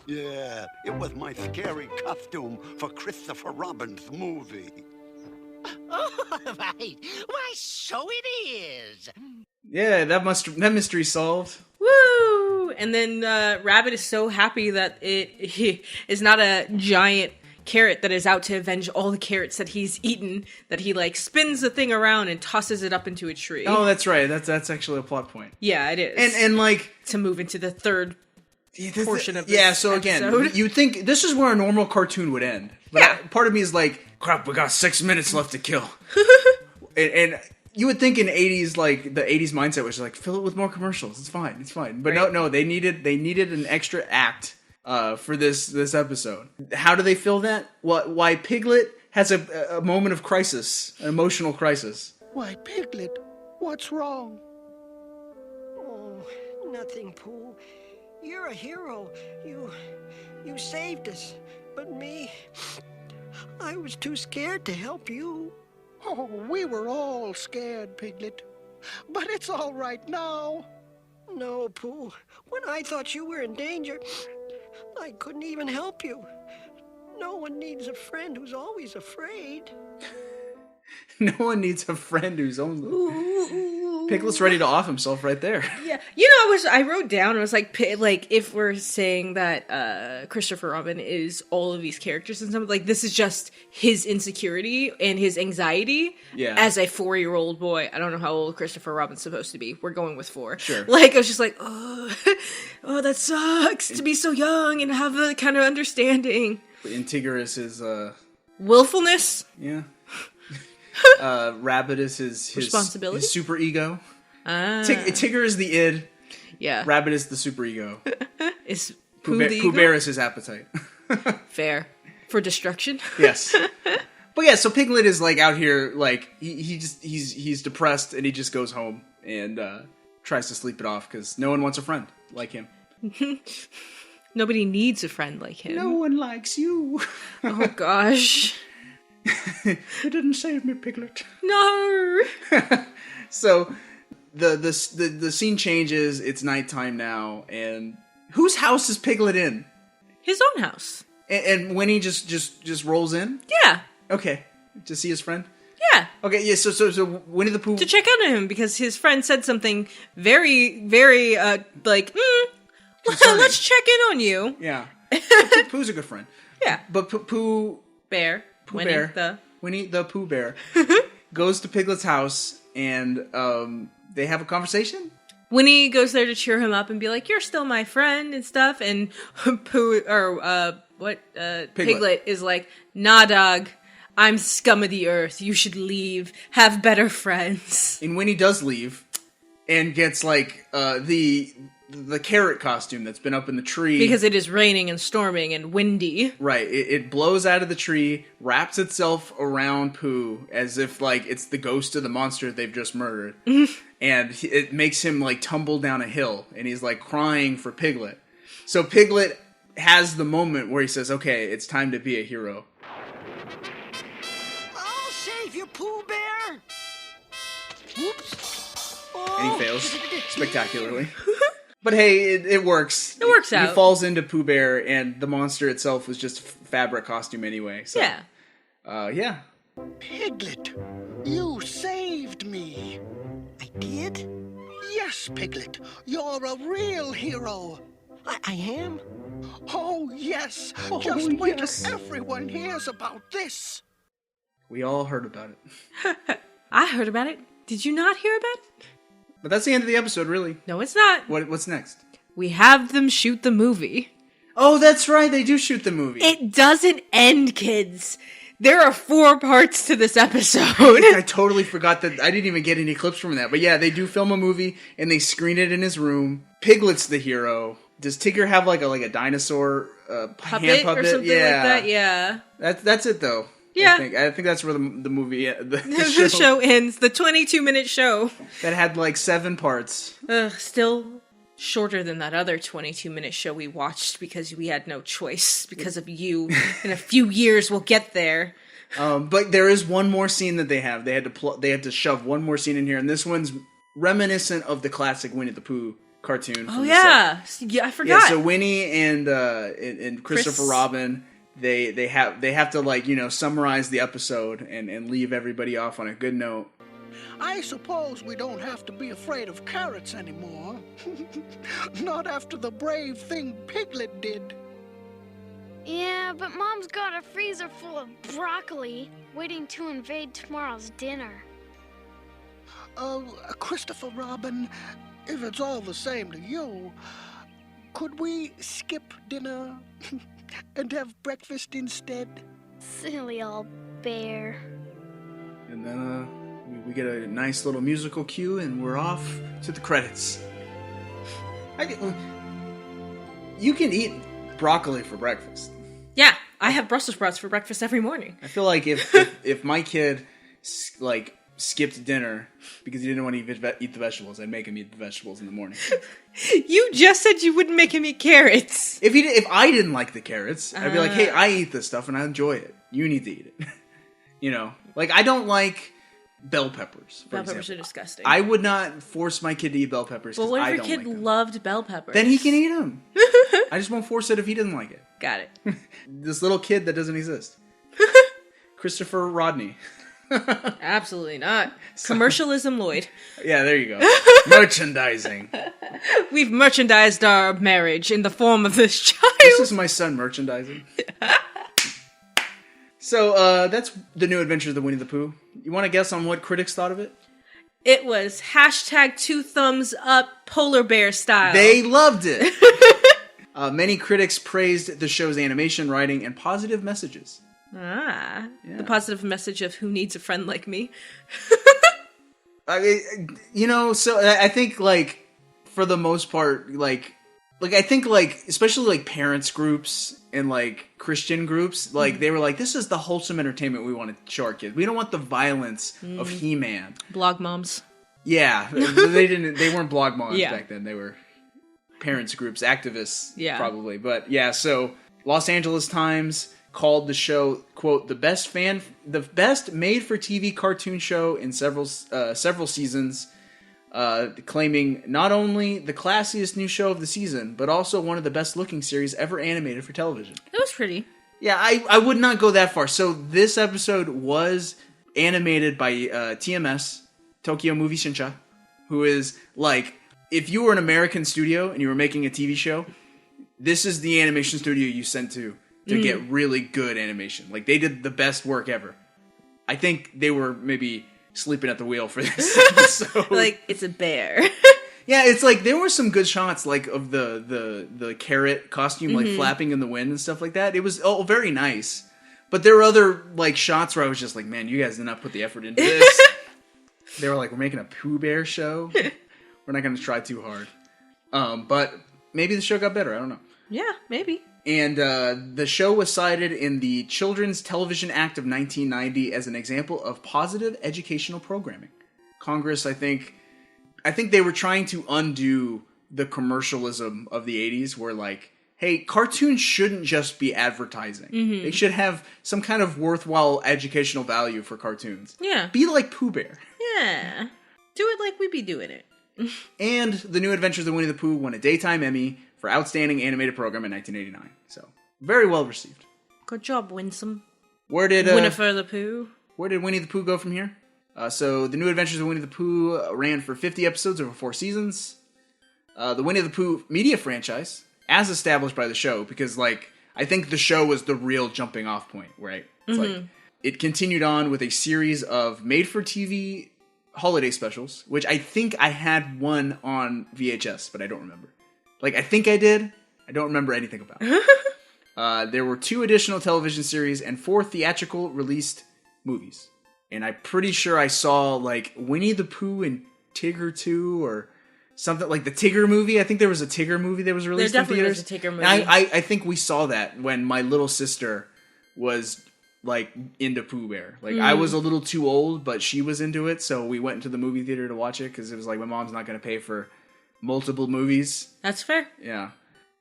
Yeah, it was my scary costume for Christopher Robin's movie. Oh, right. Why, so it is. Yeah, that mystery's solved. Woo! And then Rabbit is so happy that it is not a giant carrot that is out to avenge all the carrots that he's eaten, that he like spins the thing around and tosses it up into a tree. Oh, that's right. That's actually a plot point. Yeah, it is. And like to move into the third portion of this yeah, so again, episode. you think this is where a normal cartoon would end. But Yeah. part of me is like, crap, we got 6 minutes left to kill. and you would think in 80s, like the 80s mindset was like, fill it with more commercials. It's fine. But Right. no, they needed an extra act for this episode. How do they fill that? Why Piglet has a moment of crisis, an emotional crisis. Why, Piglet, what's wrong? Oh, nothing, Pooh. You're a hero. You saved us. But me, I was too scared to help you. Oh, we were all scared, Piglet. But it's all right now. No, Pooh. When I thought you were in danger, I couldn't even help you. No one needs a friend who's always afraid. No one needs a friend who's only... Piglet's ready to off himself right there. Yeah, I wrote down. I was like, if we're saying that Christopher Robin is all of these characters and something, like this is just his insecurity and his anxiety. Yeah. As a 4-year-old boy, I don't know how old Christopher Robin's supposed to be. We're going with 4. Sure. Like I was just like, oh, that sucks to be so young and have that kind of understanding. And Tigger is his Willfulness. yeah. Rabbit is his Responsibility? his super ego. Ah. Tigger is the id. Yeah. Rabbit is the super ego. Is Pooh Pooh the Bear ego? is his appetite. Fair. For destruction? Yes. But yeah, so Piglet is like out here, like he's depressed and he just goes home and tries to sleep it off because no one wants a friend like him. Nobody needs a friend like him. No one likes you. Oh gosh. You didn't save me, Piglet. No. So the scene changes. It's nighttime now, and whose house is Piglet in? His own house. And Winnie just rolls in. Yeah. Okay, to see his friend. Yeah. Okay, yeah. So Winnie the Pooh To check out on him because his friend said something very, very like, Concerning. let's check in on you. Yeah, Pooh's a good friend. Yeah. But Pooh Bear. Winnie the Pooh Bear goes to Piglet's house and they have a conversation. Winnie goes there to cheer him up and be like, "You're still my friend" and stuff. And Piglet is like, "Nah, dog. I'm scum of the earth. You should leave. Have better friends." And Winnie does leave and gets like the carrot costume that's been up in the tree. Because it is raining and storming and windy. Right. It blows out of the tree, wraps itself around Pooh as if like it's the ghost of the monster they've just murdered. And it makes him like tumble down a hill and he's like crying for Piglet. So Piglet has the moment where he says, okay, it's time to be a hero. I'll save you, Pooh Bear. Whoops. And he fails spectacularly. But hey, it works. It works out. He falls into Pooh Bear, and the monster itself was just fabric costume anyway. So, Yeah. Yeah. Piglet, you saved me. I did? Yes, Piglet, you're a real hero. I am? Oh, yes. Oh, Just wait yes. till everyone hears about this. We all heard about it. I heard about it. Did you not hear about it? But that's the end of the episode, really. No, it's not. What's next? We have them shoot the movie. Oh, that's right. They do shoot the movie. It doesn't end, kids. There are 4 parts to this episode. I totally forgot that. I didn't even get any clips from that. But yeah, they do film a movie, and they screen it in his room. Piglet's the hero. Does Tigger have like a dinosaur hand puppet or something like that? Yeah. That's it though. Yeah. I think that's where the movie The show ends. The 22-minute show. that had like 7 parts. Still shorter than that other 22-minute show we watched because we had no choice because of you. In a few years, we'll get there. But there is one more scene that they have. They had to shove one more scene in here, and this one's reminiscent of the classic Winnie the Pooh cartoon. Oh yeah, I forgot. Yeah, so Winnie and Christopher Robin, they have to like summarize the episode and leave everybody off on a good note. I suppose we don't have to be afraid of carrots anymore. Not after the brave thing Piglet did. Yeah, but Mom's got a freezer full of broccoli waiting to invade tomorrow's dinner. Christopher Robin, if it's all the same to you, could we skip dinner and have breakfast instead? Silly old bear. And then we get a nice little musical cue, and we're off to the credits. You can eat broccoli for breakfast. Yeah, I have Brussels sprouts for breakfast every morning. I feel like if my kid skipped dinner because he didn't want to eat the vegetables, I'd make him eat the vegetables in the morning. You just said you wouldn't make him eat carrots. If I didn't like the carrots, I'd be like, hey, I eat this stuff and I enjoy it. You need to eat it. Like I don't like bell peppers. Bell peppers are disgusting. I would not force my kid to eat bell peppers. Well, what if I your don't kid like them. loved bell peppers? Then he can eat them. I just won't force it if he doesn't like it. Got it. This little kid that doesn't exist. Christopher Rodney. Absolutely not. Commercialism, Lloyd. Yeah, there you go. Merchandising. We've merchandised our marriage in the form of this child. This is my son merchandising. So, that's the new adventures of the Winnie the Pooh. You want to guess on what critics thought of it? It was hashtag 2 thumbs up polar bear style. They loved it. Many critics praised the show's animation, writing, and positive messages. Yeah. The Yeah. positive message of who needs a friend like me. I mean, so I think, like, for the most part, I think, especially, parents groups and, Christian groups, they were like, this is the wholesome entertainment we want to show our kids. We don't want the violence of He-Man. Blog moms. Yeah. They weren't blog moms back then. They were parents groups, activists, probably. But, yeah, so Los Angeles Times called the show, quote, the best made-for-TV cartoon show in several seasons, claiming not only the classiest new show of the season, but also one of the best-looking series ever animated for television. It was pretty. Yeah, I would not go that far. So this episode was animated by TMS, Tokyo Movie Shinsha, who is, if you were an American studio and you were making a TV show, this is the animation studio you sent to get really good animation. They did the best work ever. I think they were maybe sleeping at the wheel for this episode. It's a bear. Yeah, it's there were some good shots of the carrot costume flapping in the wind and stuff like that. It was very nice. But there were other shots where I was just like, man, you guys did not put the effort into this. They were like, we're making a Pooh Bear show. We're not going to try too hard. But maybe the show got better. I don't know. Yeah, maybe. And the show was cited in the Children's Television Act of 1990 as an example of positive educational programming. Congress, I think they were trying to undo the commercialism of the 80s where hey, cartoons shouldn't just be advertising. They should have some kind of worthwhile educational value for cartoons. Yeah. Be like Pooh Bear. Yeah. Do it like we be doing it. And The New Adventures of Winnie the Pooh won a Daytime Emmy for Outstanding Animated Program in 1989. So, very well received. Good job, Winsome. Where did Winifred the Pooh. Where did Winnie the Pooh go from here? So, The New Adventures of Winnie the Pooh ran for 50 episodes over 4 seasons. The Winnie the Pooh media franchise, as established by the show, because, like, I think the show was the real jumping off point, right? It's like, it continued on with a series of made-for-TV holiday specials, which I think I had one on VHS, but I don't remember. Like, I think I did. I don't remember anything about it. There were 2 additional television series and 4 theatrical released movies. And I'm pretty sure I saw, like, Winnie the Pooh and Tigger 2 or something like the Tigger movie. I think there was a Tigger movie that was released in theaters. There definitely was a Tigger movie. And I think we saw that when my little sister was, like, into Pooh Bear. Like, I was a little too old, but she was into it, so we went into the movie theater to watch it, because it was like, my mom's not going to pay for multiple movies. That's fair. Yeah.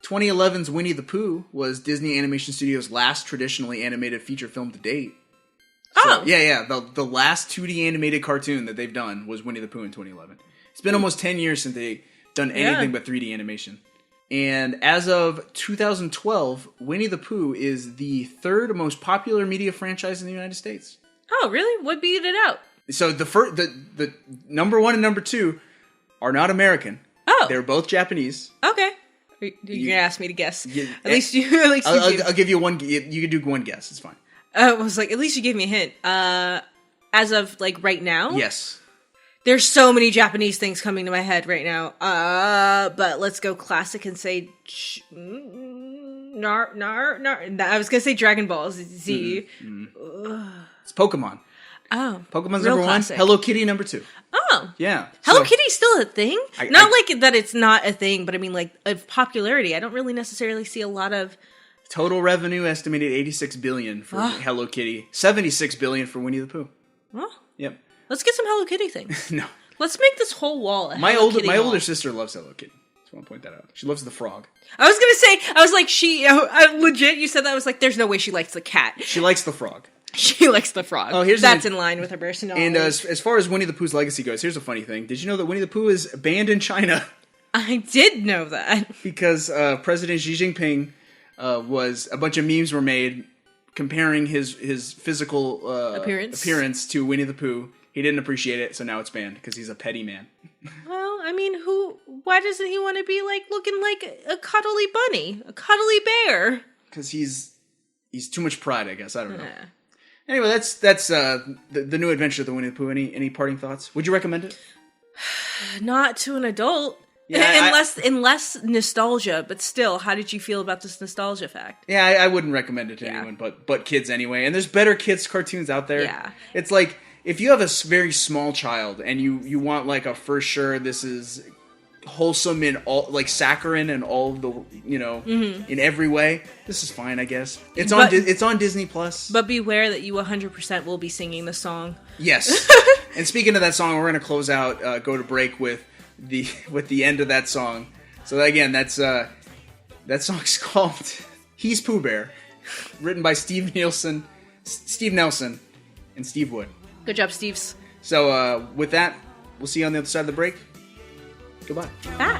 2011's Winnie the Pooh was Disney Animation Studios' last traditionally animated feature film to date. So, yeah. The last 2D animated cartoon that they've done was Winnie the Pooh in 2011. It's been almost 10 years since they've done anything but 3D animation. And as of 2012, Winnie the Pooh is the 3rd most popular media franchise in the United States. Oh, really? What beat it out? So the number 1 and number 2 are not American. Oh. They're both Japanese. Okay. You're going to ask me to guess. At least I'll give you one. You can do one guess. It's fine. I was like, at least you gave me a hint. As of, like, right now? Yes. There's so many Japanese things coming to my head right now. But let's go classic and say... I was going to say Dragon Ball Z. It's Pokemon. Oh. Pokemon's real number classic. 1. Hello Kitty number 2. Oh. Yeah. Hello Kitty's still a thing? Not like that it's not a thing, but I mean, like, of popularity. I don't really necessarily see a lot of... Total revenue estimated $86 billion for Hello Kitty. $76 billion for Winnie the Pooh. Oh. Yep. Let's get some Hello Kitty things. No. Let's make this whole wall a My Hello Kitty wall. older sister loves Hello Kitty. Just want to point that out. She loves the frog. I was gonna say, I was like, legit, you said that, I was like, there's no way she likes the cat. She likes the frog. She likes the frog. Oh, That's in line with her personality. And as far as Winnie the Pooh's legacy goes, here's a funny thing. Did you know that Winnie the Pooh is banned in China? I did know that. Because President Xi Jinping was... A bunch of memes were made comparing his physical appearance to Winnie the Pooh. He didn't appreciate it, so now it's banned because he's a petty man. Well, I mean, why doesn't he want to be, like, looking like a cuddly bunny? A cuddly bear? Because he's too much pride, I guess. I don't know. Anyway, that's the New Adventure of the Winnie the Pooh. Any parting thoughts? Would you recommend it? Not to an adult. Yeah, unless nostalgia, but still, how did you feel about this nostalgia fact? Yeah, I wouldn't recommend it to anyone but kids anyway. And there's better kids cartoons out there. Yeah. It's like, if you have a very small child and you want, like, a for sure, this is wholesome in all, like, saccharine and all the, in every way, this is fine, I guess. It's on Disney Plus. But beware that you 100% will be singing the song. Yes. And speaking of that song, we're going to close out, go to break with the end of that song. So again, that song's called He's Pooh Bear, written by Steve Nelson, and Steve Wood. Good job, Steves. So with that, we'll see you on the other side of the break. Goodbye. Bye.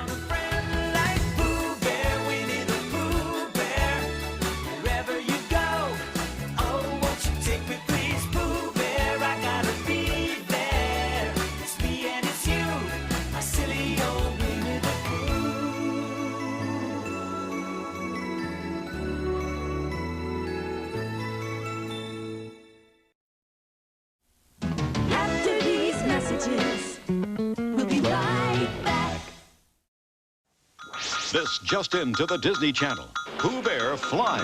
This just into the Disney Channel. Pooh Bear flies.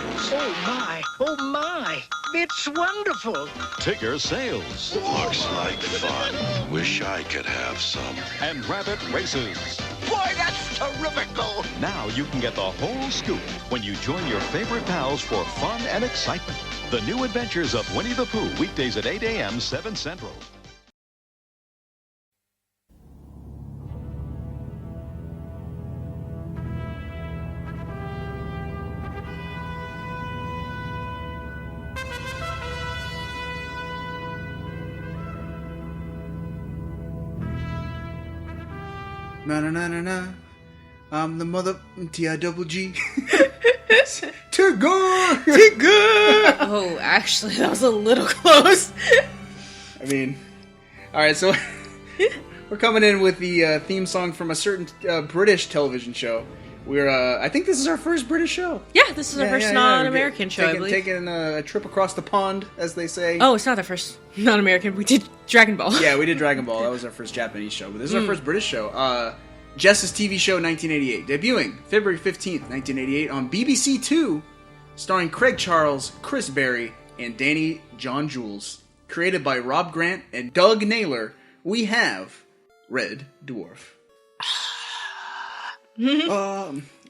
Oh my, it's wonderful. Tigger sails. Looks like fun. Wish I could have some. And Rabbit races. Boy, that's terrifical. Now you can get the whole scoop when you join your favorite pals for fun and excitement. The New Adventures of Winnie the Pooh, weekdays at 8 a.m., 7 Central. Na-na-na-na-na. I'm the mother T-I-double-G. Tigger! Tigger! Oh, actually, that was a little close. I mean, alright, so we're coming in with the theme song from a certain British television show. I think this is our first British show. Yeah, this is our first non-American show, I believe. Taking a trip across the pond, as they say. Oh, it's not the first non-American. We did Dragon Ball. Yeah, we did Dragon Ball. That was our first Japanese show. But this is our first British show. Jess's TV show 1988. Debuting February 15th, 1988 on BBC Two. Starring Craig Charles, Chris Berry, and Danny John Jules. Created by Rob Grant and Doug Naylor. We have Red Dwarf.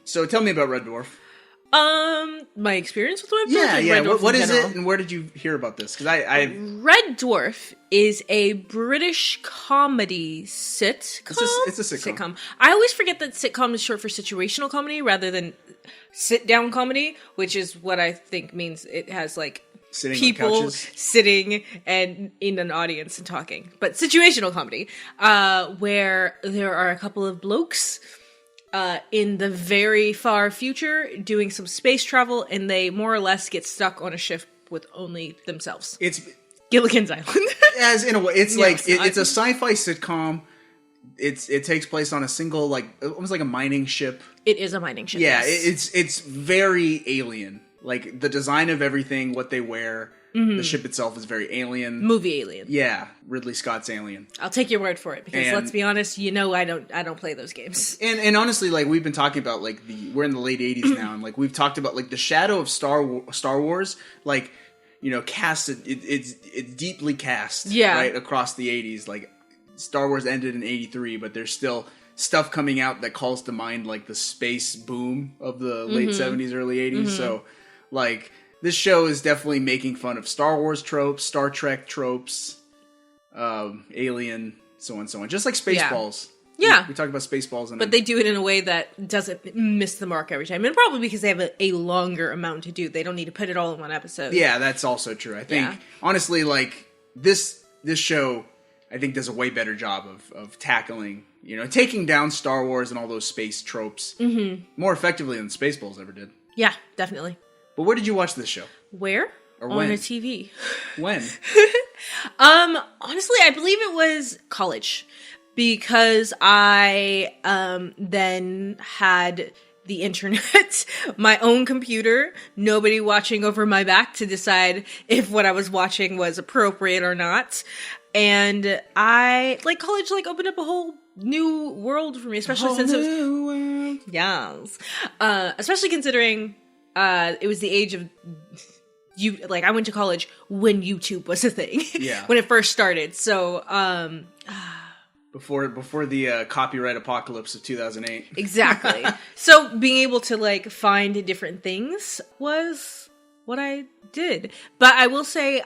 So tell me about Red Dwarf. My experience with Red Dwarf? Yeah. Red Dwarf What in is general? it, and where did you hear about this? Because I Red Dwarf is a British comedy sitcom. It's a sitcom. I always forget that sitcom is short for situational comedy rather than sit-down comedy, which is what I think means it has, like, sitting people sitting and in an audience and talking. But situational comedy, where there are a couple of blokes in the very far future doing some space travel, and they more or less get stuck on a ship with only themselves. It's Gilligan's Island. As in a way, it's Yes, it's a sci-fi sitcom. It takes place on a single, like, almost like a mining ship. It is a mining ship. Yeah, yes. it's very alien. Like, the design of everything, what they wear, the ship itself is very alien. Movie Alien. Yeah, Ridley Scott's Alien. I'll take your word for it, because let's be honest, I don't play those games. And honestly, like, we've been talking about, like, we're in the late 80s now, and, like, we've talked about, like, the shadow of Star Wars, like, casted, it's deeply cast, right, across the 80s. Like, Star Wars ended in 83, but there's still stuff coming out that calls to mind, like, the space boom of the late 70s, early 80s, so, like, this show is definitely making fun of Star Wars tropes, Star Trek tropes, Alien, so on and so on. Just like Spaceballs. Yeah. We talk about Spaceballs. But they do it in a way that doesn't miss the mark every time. And probably because they have a longer amount to do. They don't need to put it all in one episode. Yeah, that's also true. I think, honestly, like, this show, I think, does a way better job of tackling, taking down Star Wars and all those space tropes more effectively than Spaceballs ever did. Yeah, definitely. But where did you watch this show? Where? Or on when? a TV. When? Honestly, I believe it was college, because I then had the internet, my own computer, nobody watching over my back to decide if what I was watching was appropriate or not. And college opened up a whole new world for me, especially since it was, yes, especially considering it was the age of I went to college when YouTube was a thing. Yeah. When it first started. So, Before the copyright apocalypse of 2008. Exactly. So being able to find different things was what I did. But I will say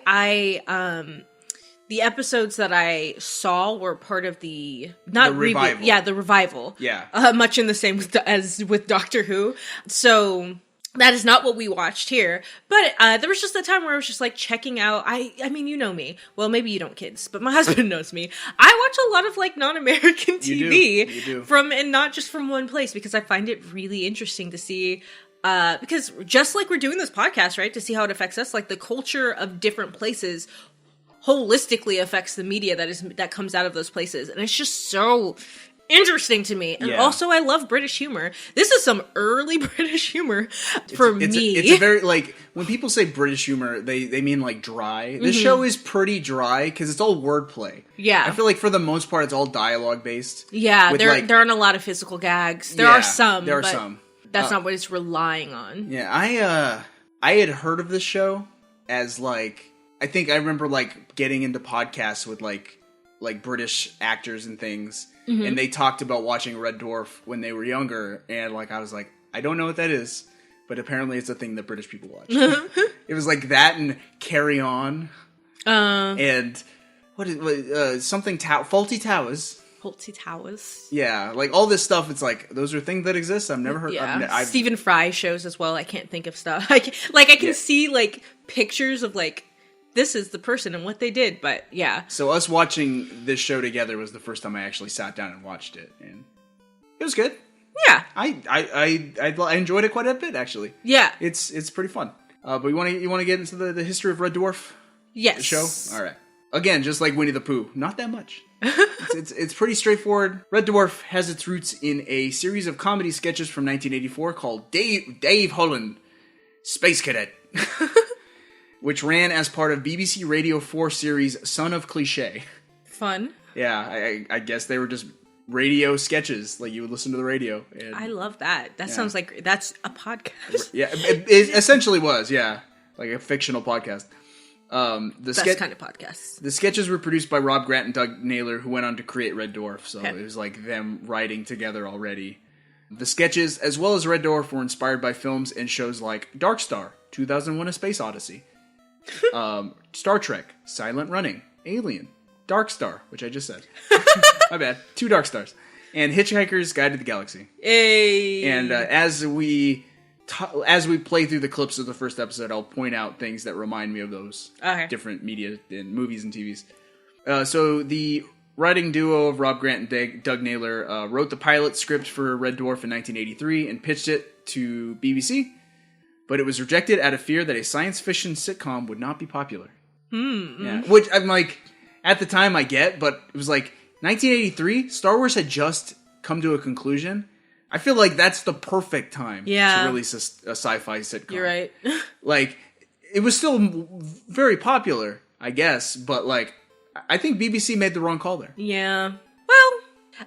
the episodes that I saw were part of the revival. Yeah, the revival. Yeah. Much in the same as with Doctor Who. So that is not what we watched here. But there was just a time where I was just checking out. I mean, you know me. Well, maybe you don't, kids, but my husband knows me. I watch a lot of non-American TV You do. and not just from one place, because I find it really interesting to see. Because just like we're doing this podcast, right, to see how it affects us, the culture of different places holistically affects the media that comes out of those places, and it's just so interesting to me. And also, I love British humor. This is some early British humor for me. It's a very, when people say British humor, they mean dry. This show is pretty dry because it's all wordplay. Yeah. I feel for the most part, it's all dialogue based. Yeah, there aren't a lot of physical gags. There are some. There are some. That's not what it's relying on. Yeah, I had heard of this show as I think I remember getting into podcasts with British actors and things, and they talked about watching Red Dwarf when they were younger, and I was I don't know what that is, but apparently it's a thing that British people watch. It was that and Carry On, and what is something Faulty Towers. Faulty Towers. Yeah, all this stuff. It's those are things that exist. I've never heard. Yeah, Stephen Fry shows as well. I can't think of stuff. I can see pictures of this is the person and what they did, but yeah. So us watching this show together was the first time I actually sat down and watched it, and It was good. Yeah. I enjoyed it quite a bit, actually. Yeah. It's pretty fun. But you want to get into the history of Red Dwarf? Yes. The show? All right. Again, just like Winnie the Pooh, not that much. It's pretty straightforward. Red Dwarf has its roots in a series of comedy sketches from 1984 called Dave Holland, Space Cadet, which ran as part of BBC Radio 4 series Son of Cliché. Fun. Yeah, I guess they were just radio sketches, like you would listen to the radio. And, I love that. That sounds like that's a podcast. Yeah, it essentially was, yeah. Like a fictional podcast. Best kind of podcasts. The sketches were produced by Rob Grant and Doug Naylor, who went on to create Red Dwarf, so it was like them writing together already. The sketches, as well as Red Dwarf, were inspired by films and shows like Dark Star, 2001: A Space Odyssey, Star Trek, Silent Running, Alien, Dark Star, which I just said. My bad. 2 Dark Stars. And Hitchhiker's Guide to the Galaxy. Hey. And as we play through the clips of the first episode, I'll point out things that remind me of those different media and movies and TVs. So the writing duo of Rob Grant and Doug Naylor wrote the pilot script for Red Dwarf in 1983 and pitched it to BBC, but it was rejected out of fear that a science fiction sitcom would not be popular. Yeah, which I'm like, at the time I get, but it was like 1983, Star Wars had just come to a conclusion. I feel like that's the perfect time to release a sci-fi sitcom. You're right. Like, it was still very popular, I guess, but like, I think BBC made the wrong call there. Yeah. Well,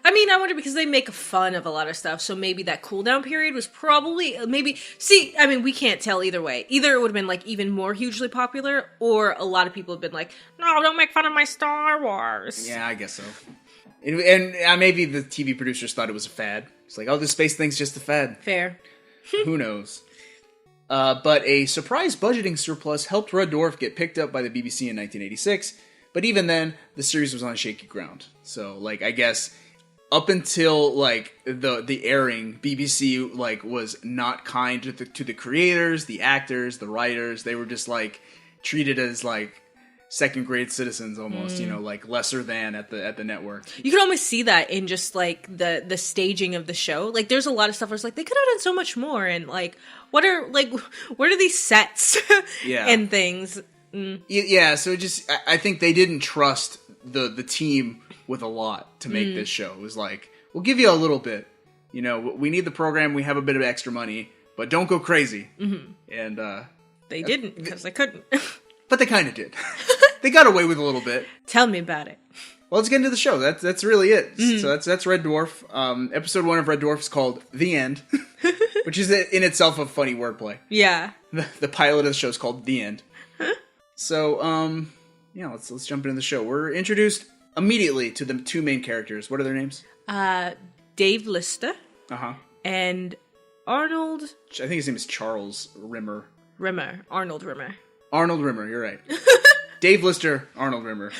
I mean, I wonder because they make fun of a lot of stuff, so maybe that cool down period was probably, I mean, we can't tell either way. Either it would have been like even more hugely popular, or a lot of people have been like, no, don't make fun of my Star Wars. Yeah, I guess so. And maybe the TV producers thought it was a fad. It's like, oh, this space thing's just a fad. Fair. Who knows? But a surprise budgeting surplus helped Red Dwarf get picked up by the BBC in 1986. But even then, the series was on shaky ground. So, like, I guess up until like the airing, BBC like was not kind to the creators, the actors, the writers. They were just like treated as like second grade citizens almost, you know, like lesser than at the network. You can almost see that in just like the staging of the show. Like there's a lot of stuff where it's like they could have done so much more, and like what are these sets and things. Yeah, so I think they didn't trust the team with a lot to make this show. It was like, we'll give you a little bit, you know, we need the program, we have a bit of extra money, but don't go crazy. And they didn't, because they couldn't. But they kind of did. They got away with a little bit. Tell me about it. Well, let's get into the show. That's really it. So that's Red Dwarf. Episode 1 of Red Dwarf is called The End, which is in itself a funny wordplay. Yeah. The pilot of the show is called The End. So, yeah, let's jump into the show. We're introduced immediately to the 2 main characters. What are their names? Dave Lister. Uh-huh. And Arnold... I think his name is Charles Rimmer. Arnold Rimmer. Arnold Rimmer, you're right. Dave Lister, Arnold Rimmer.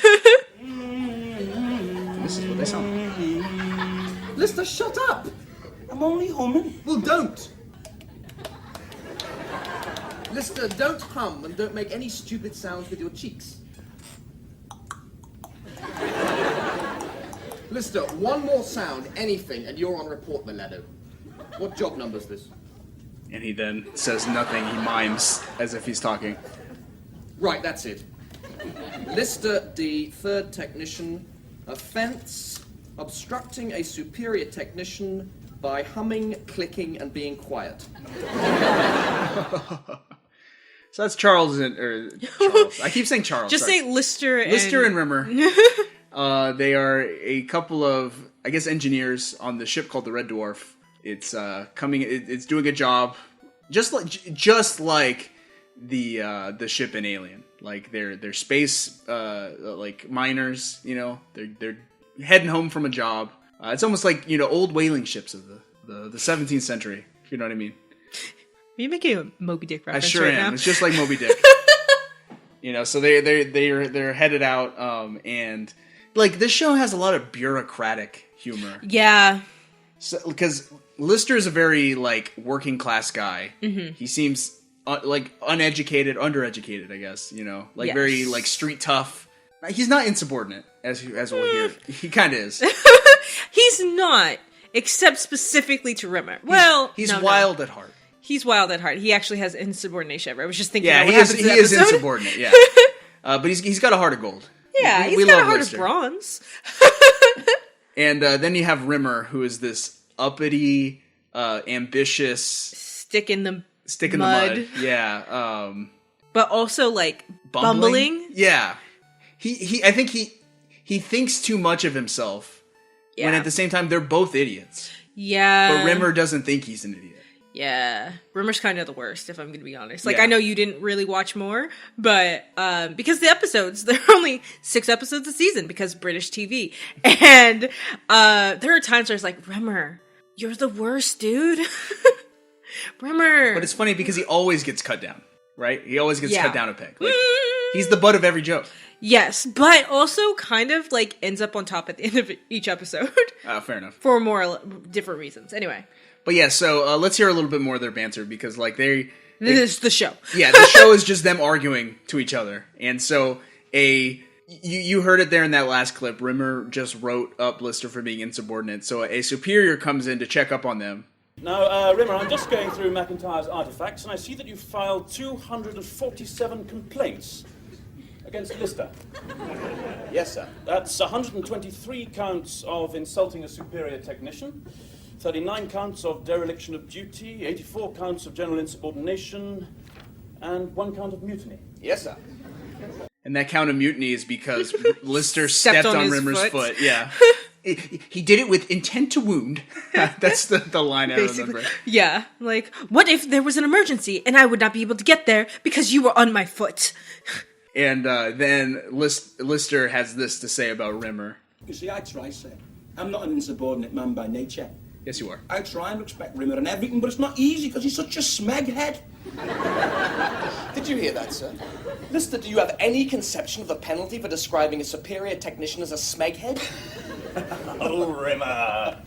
This is what they sound like. Lister, shut up! I'm only humming. Well, don't! Lister, don't hum and don't make any stupid sounds with your cheeks. Lister, one more sound, anything, and you're on report, Milado. What job number's this? And he then says nothing. He mimes as if he's talking. Right, that's it. Lister D, 3rd technician. Offense, obstructing a superior technician by humming, clicking, and being quiet. So that's Charles Charles. I keep saying Charles. Just say Lister and Rimmer. They are a couple of, I guess, engineers on the ship called the Red Dwarf. It's it's doing a job just like the ship in Alien. Like they're space like miners, you know. They're heading home from a job. It's almost like, you know, old whaling ships of the 17th century, if you know what I mean. Are you making a Moby Dick reference? I sure right am. Now? It's just like Moby Dick. You know, so they're headed out, and like this show has a lot of bureaucratic humor. Yeah. So, because Lister is a very like working class guy. Mm-hmm. He seems like undereducated, I guess. You know, like very like street tough. He's not insubordinate, as we'll hear. He kind of is. He's not. except specifically to Rimmer. Well, he's no. wild at heart. He's wild at heart. He actually has insubordination. I was just thinking. Yeah, about he what is. happens He in is the episode. insubordinate. Yeah, but he's got a heart of gold. Yeah, We he's got a love heart Lister. of bronze. And then you have Rimmer, who is this uppity, ambitious stick in the mud. Yeah. But also like bumbling. Yeah. I think he thinks too much of himself. Yeah. When at the same time they're both idiots. Yeah. But Rimmer doesn't think he's an idiot. Yeah. Rimmer's kind of the worst, if I'm going to be honest. Like, Yeah. I know you didn't really watch more, but because the episodes, there are only 6 episodes a season because British TV. And there are times where it's like, Rimmer, you're the worst, dude. Rimmer. But it's funny because he always gets cut down, right? He always gets Yeah. cut down a peg. Like, he's the butt of every joke. Yes, but also kind of like ends up on top at the end of each episode. Fair enough. For more different reasons. Anyway. But yeah, so let's hear a little bit more of their banter because like this is the show. Yeah, the show is just them arguing to each other. And so you heard it there in that last clip. Rimmer just wrote up Lister for being insubordinate. So a superior comes in to check up on them. Now, Rimmer, I'm just going through McIntyre's artifacts, and I see that you've filed 247 complaints against Lister. Yes, sir. That's 123 counts of insulting a superior technician, 39 counts of dereliction of duty, 84 counts of general insubordination, and 1 count of mutiny. Yes, sir. And that count of mutiny is because Lister stepped on Rimmer's foot. Yeah. He did it with intent to wound. That's the line I remember. Yeah. Like, what if there was an emergency and I would not be able to get there because you were on my foot? And then Lister has this to say about Rimmer. You see, I try, sir. I'm not an insubordinate man by nature. Yes, you are. I try and respect Rimmer and everything, but it's not easy because he's such a smeghead. Did you hear that, sir? Lister, do you have any conception of the penalty for describing a superior technician as a smeghead? Oh, Rimmer.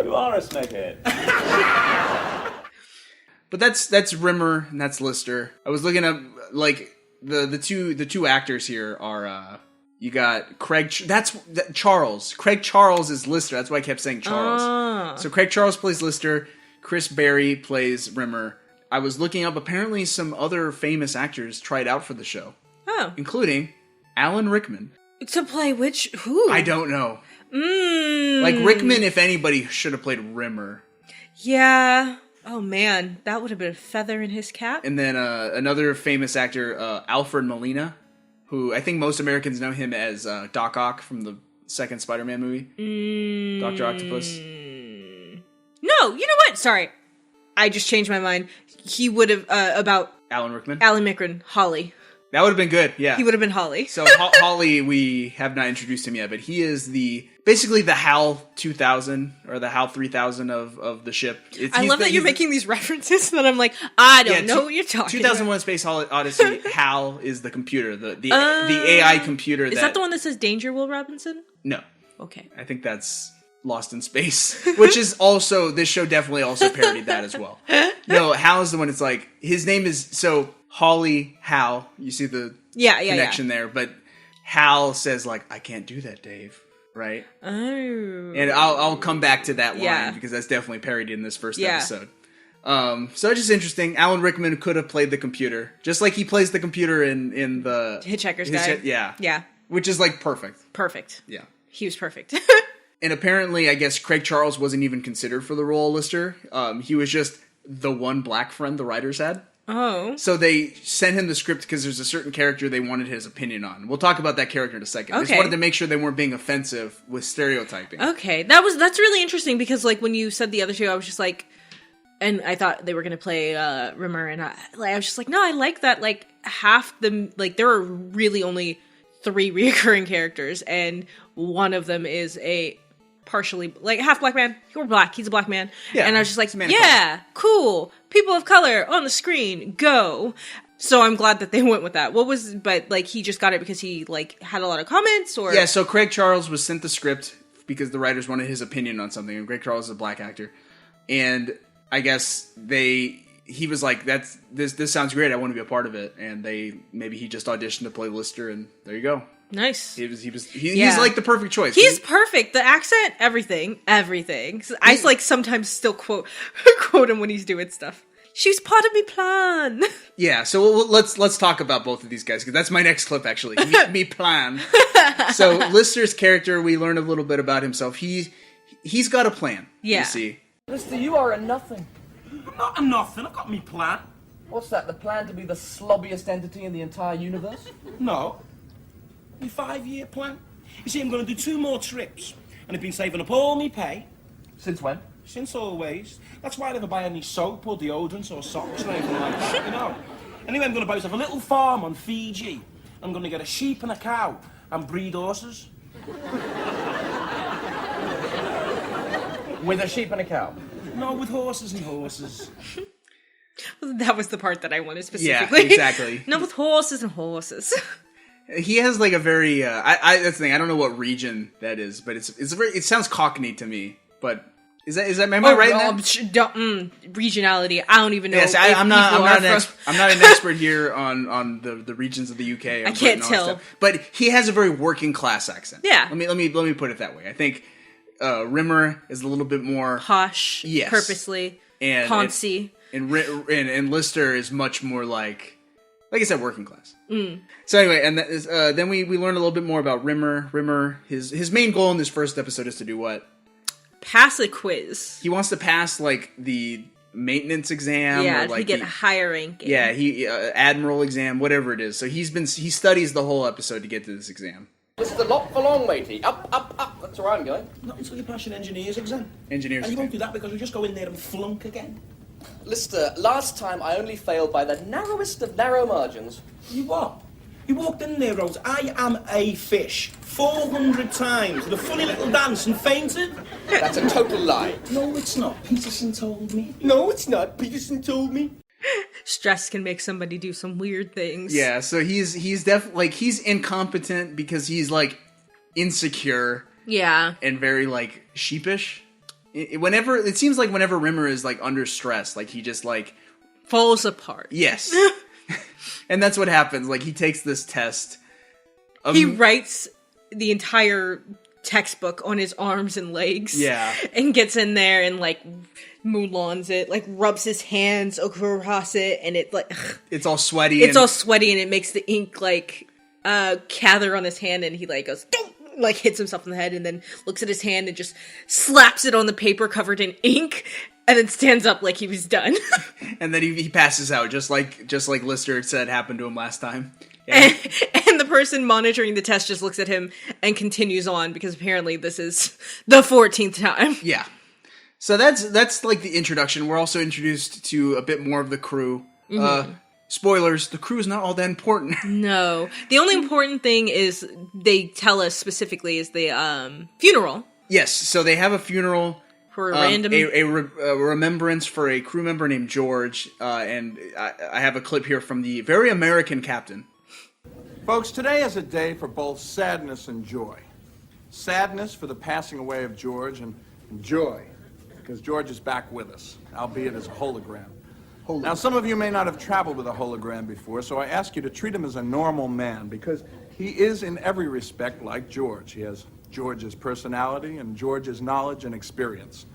You are a smeghead. But that's Rimmer and that's Lister. I was looking up like the two actors here are you got Charles. Craig Charles is Lister. That's why I kept saying Charles. So Craig Charles plays Lister. Chris Berry plays Rimmer. I was looking up. Apparently, some other famous actors tried out for the show. Oh, including Alan Rickman. To play who? I don't know. Like Rickman, if anybody, should have played Rimmer. Yeah. Oh man, that would have been a feather in his cap. And then another famous actor, Alfred Molina, who I think most Americans know him as Doc Ock from the second Spider-Man movie. Dr. Octopus. No, you know what? Sorry. I just changed my mind. He would have, about... Alan Rickman? Alan Rickman. Holly. That would have been good, yeah. He would have been Holly. So Holly, we have not introduced him yet, but he is basically the HAL 2000, or the HAL 3000 of the ship. I love that you're making these references, but I'm like, I don't know what you're talking 2001 about. Space Odyssey, HAL is the computer, the AI computer. Is that the one that says Danger, Will Robinson? No. Okay. I think that's Lost in Space, which is also, this show definitely also parodied that as well. No, Hal is the one, it's like, his name is, so Holly, Hal, you see the connection there, but Hal says like, I can't do that, Dave, right? Oh. And I'll come back to that line, because that's definitely parodied in this first episode. So it's just interesting. Alan Rickman could have played the computer, just like he plays the computer in the Hitchhiker's Guide. Yeah. Which is like perfect. Perfect. Yeah. He was perfect. And apparently, I guess Craig Charles wasn't even considered for the role of Lister. He was just the one black friend the writers had. Oh. So they sent him the script because there's a certain character they wanted his opinion on. We'll talk about that character in a second. They just wanted to make sure they weren't being offensive with stereotyping. Okay. That's really interesting because like when you said the other two, I was just like, and I thought they were going to play Rimmer, and I was just like, no, I like that. Like half the, like there are really only 3 recurring characters, and one of them is a partially, like, half black man. You're black. He's a black man. Yeah, and I was just like, yeah, cool. People of color on the screen. Go. So I'm glad that they went with that. But, like, he just got it because he, like, had a lot of comments, or? Yeah, so Craig Charles was sent the script because the writers wanted his opinion on something, and Craig Charles is a black actor. And I guess he was like, this sounds great, I want to be a part of it. And maybe he just auditioned to play Lister, and there you go. Nice. He's like the perfect choice. He's perfect. The accent, everything. I like sometimes still quote him when he's doing stuff. She's part of me plan. Yeah, so let's talk about both of these guys, because that's my next clip, actually. Me plan. So Lister's character, we learn a little bit about himself. He's got a plan, you see. Lister, you are a nothing. Not a nothing, I've got me plan. What's that, the plan to be the slobbiest entity in the entire universe? No. My 5-year plan. You see, I'm going to do 2 more trips, and I've been saving up all my pay. Since when? Since always. That's why I never buy any soap or deodorants or socks or anything like that, you know. Anyway, I'm going to buy myself a little farm on Fiji. I'm going to get a sheep and a cow and breed horses. With a sheep and a cow? No, with horses and horses. That was the part that I wanted specifically. Yeah, exactly. No, with horses and horses. He has like a very that's the thing. I don't know what region that is, but it sounds Cockney to me. But is that am I right in that? Regionality. I don't even know. Yes, I'm not an expert here on the regions of the UK. I can't tell. But he has a very working class accent. Yeah. Let me put it that way. I think Rimmer is a little bit more posh, yes, purposely, and poncy, and Lister is much more like I said, working class. So anyway, and that is, then we learn a little bit more about Rimmer. Rimmer, his main goal in this first episode is to do what? Pass a quiz. He wants to pass like the maintenance exam. Yeah, or, like, he get a higher ranking. Yeah, admiral exam, whatever it is. So he studies the whole episode to get to this exam. This is a lot for long, matey. Up, up, up. That's where I'm going. Not until you pass your engineer's exam. Engineer's and you exam. won't do that because we just go in there and flunk again. Lister, last time I only failed by the narrowest of narrow margins. You what? You walked in there, Rose. I am a fish. 400 times with a funny little dance and fainted. That's a total lie. No, it's not. Peterson told me. No, it's not. Peterson told me. Stress can make somebody do some weird things. Yeah, so he's definitely like he's incompetent because he's like insecure. Yeah. And very like sheepish. It seems like whenever Rimmer is like under stress, like he just like falls apart. Yes. And that's what happens. Like he takes this test. He writes the entire textbook on his arms and legs. Yeah. And gets in there and like Mulans it, like rubs his hands across it, and it like it's all sweaty. It's all sweaty, and it makes the ink like gather on his hand, and he like goes like hits himself in the head, and then looks at his hand and just slaps it on the paper covered in ink, and then stands up like he was done. And then he passes out, just like Lister said happened to him last time. Yeah. And the person monitoring the test just looks at him and continues on, because apparently this is the 14th time. Yeah. So that's like the introduction. We're also introduced to a bit more of the crew. Mm-hmm. Spoilers, the crew is not all that important. No. The only important thing is they tell us specifically is the funeral. Yes, so they have a funeral for a random a remembrance for a crew member named George, and I have a clip here from the very American captain. Folks, today is a day for both sadness and joy. Sadness for the passing away of George, and joy because George is back with us, albeit as a hologram. Now, some of you may not have traveled with a hologram before, so I ask you to treat him as a normal man, because he is in every respect like George. He has George's personality and George's knowledge and experience.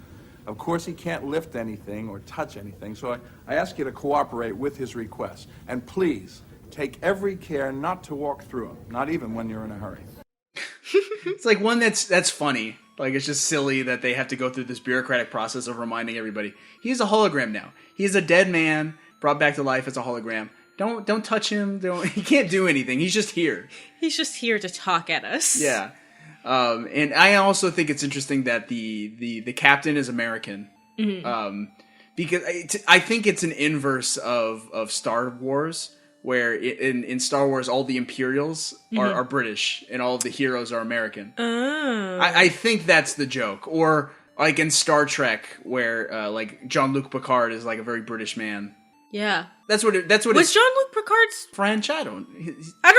Of course, he can't lift anything or touch anything, so I ask you to cooperate with his request. And please, take every care not to walk through him, not even when you're in a hurry. It's like one that's funny. Like, it's just silly that they have to go through this bureaucratic process of reminding everybody. He's a hologram now. He's a dead man brought back to life as a hologram. Don't touch him. He can't do anything. He's just here. He's just here to talk at us. Yeah. And I also think it's interesting that the captain is American. Mm-hmm. Because I think it's an inverse of Star Wars, where in Star Wars all the Imperials are British and all of the heroes are American. Oh. I think that's the joke. Or like in Star Trek, where like Jean-Luc Picard is like a very British man. Yeah, that's what. Was Jean-Luc Picard's French? I don't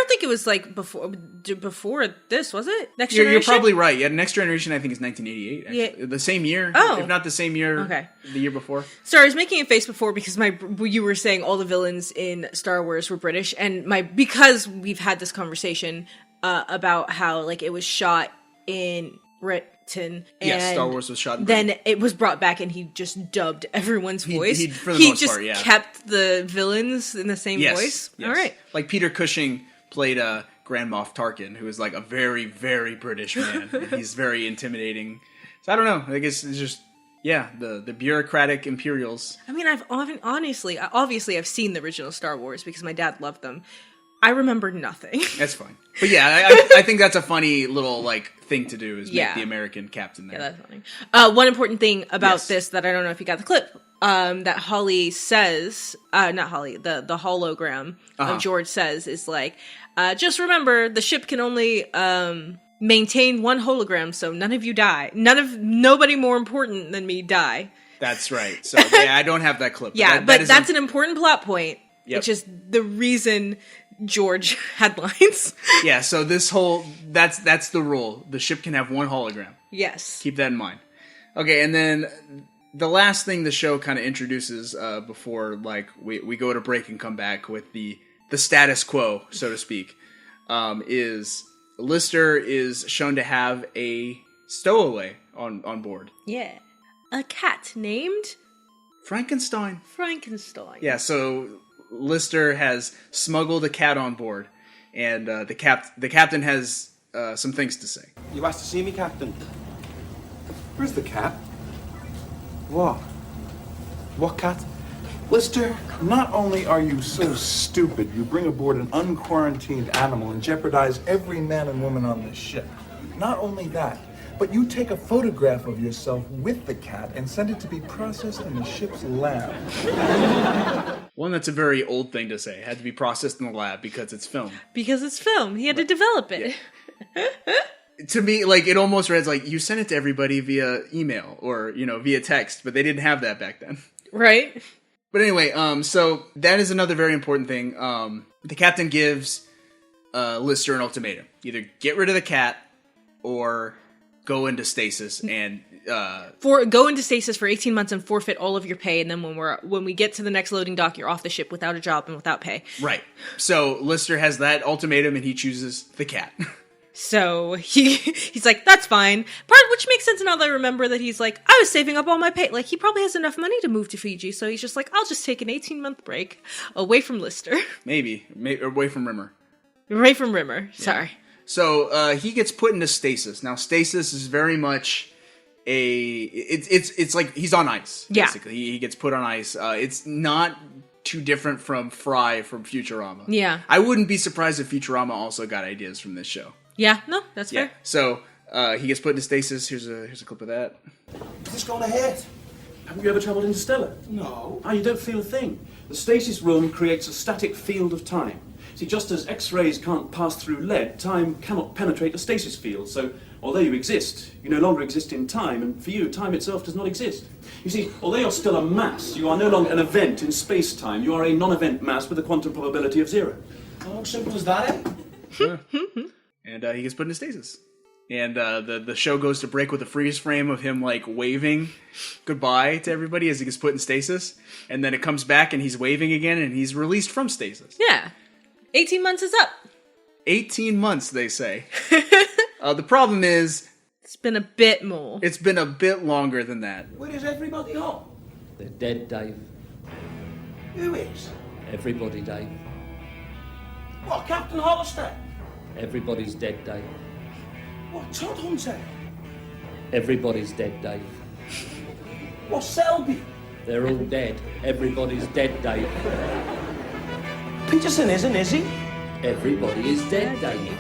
think it was like before this, was it? Next Generation? You're probably right. Yeah, Next Generation I think is 1988. Actually. Yeah. The same year, if not the same year. Okay. The year before. Sorry, I was making a face before because you were saying all the villains in Star Wars were British, and because we've had this conversation, about how like it was shot in Britain. And yes, Star Wars was shot in Britain. Then it was brought back and he just dubbed everyone's voice. For the most just part, yeah. kept the villains in the same voice. Yes. All right. Like Peter Cushing played Grand Moff Tarkin, who is like a very, very British man. And he's very intimidating. So I don't know. I guess it's just, the bureaucratic Imperials. I mean, obviously I've seen the original Star Wars because my dad loved them. I remember nothing. That's fine. But yeah, I think that's a funny little like thing to do is make the American captain there. Yeah, that's funny. One important thing about this that I don't know if you got the clip, that Holly says, not Holly, the hologram of George says is like, just remember the ship can only maintain one hologram, so none of you die. Nobody more important than me die. That's right. So yeah, I don't have that clip. But that's an important plot point. Yep. Which is the reason George had lines. Yeah, so this whole that's the rule. The ship can have one hologram. Yes. Keep that in mind. Okay, and then the last thing the show kind of introduces before like we go to break and come back with the status quo, so to speak, is Lister is shown to have a stowaway on board. Yeah. A cat named Frankenstein. Yeah, so Lister has smuggled a cat on board, and the captain has some things to say. You asked to see me, Captain. Where's the cat? What? What cat? Lister, not only are you so stupid, you bring aboard an unquarantined animal and jeopardize every man and woman on this ship. Not only that, but you take a photograph of yourself with the cat and send it to be processed in the ship's lab. One, that's a very old thing to say. It had to be processed in the lab because it's film. Because it's film. He had to develop it. Yeah. To me, like, it almost reads like you sent it to everybody via email or, via text, but they didn't have that back then. Right. But anyway, so that is another very important thing. The captain gives Lister an ultimatum. Either get rid of the cat or go into stasis and go into stasis for 18 months and forfeit all of your pay, and then when we get to the next loading dock, you're off the ship without a job and without pay. Right. So Lister has that ultimatum and he chooses the cat. So he's like, that's fine. Which makes sense now that I remember that he's like, I was saving up all my pay. Like, he probably has enough money to move to Fiji, so he's just like, I'll just take an 18-month break away from Lister. Maybe away from Rimmer. Away from Rimmer, sorry. Yeah. So he gets put into stasis. Now, stasis is very much it's like he's on ice, basically. He gets put on ice. It's not too different from Fry from Futurama. Yeah. I wouldn't be surprised if Futurama also got ideas from this show. Yeah, no, that's fair. So he gets put into stasis. Here's a clip of that. Is this going ahead? Haven't you ever travelled interstellar? No. You don't feel a thing. The stasis room creates a static field of time. See, just as X-rays can't pass through lead, time cannot penetrate the stasis field. So, although you exist, you no longer exist in time, and for you, time itself does not exist. You see, although you're still a mass, you are no longer an event in space-time. You are a non-event mass with a quantum probability of 0. How simple is that, eh? Sure. And he gets put into stasis. And the show goes to break with a freeze frame of him, like, waving goodbye to everybody as he gets put in stasis. And then it comes back and he's waving again and he's released from stasis. Yeah. 18 months is up. 18 months, they say. The problem is... It's been a bit more. It's been a bit longer than that. Where is everybody gone? They're dead, Dave. Who is? Everybody, Dave. What, Captain Hollister? Everybody's dead, Dave. What, Todd Hunter? Everybody's dead, Dave. What, Selby? They're all dead. Everybody's dead, Dave. Peterson isn't, is he? Everybody is dead, Dave.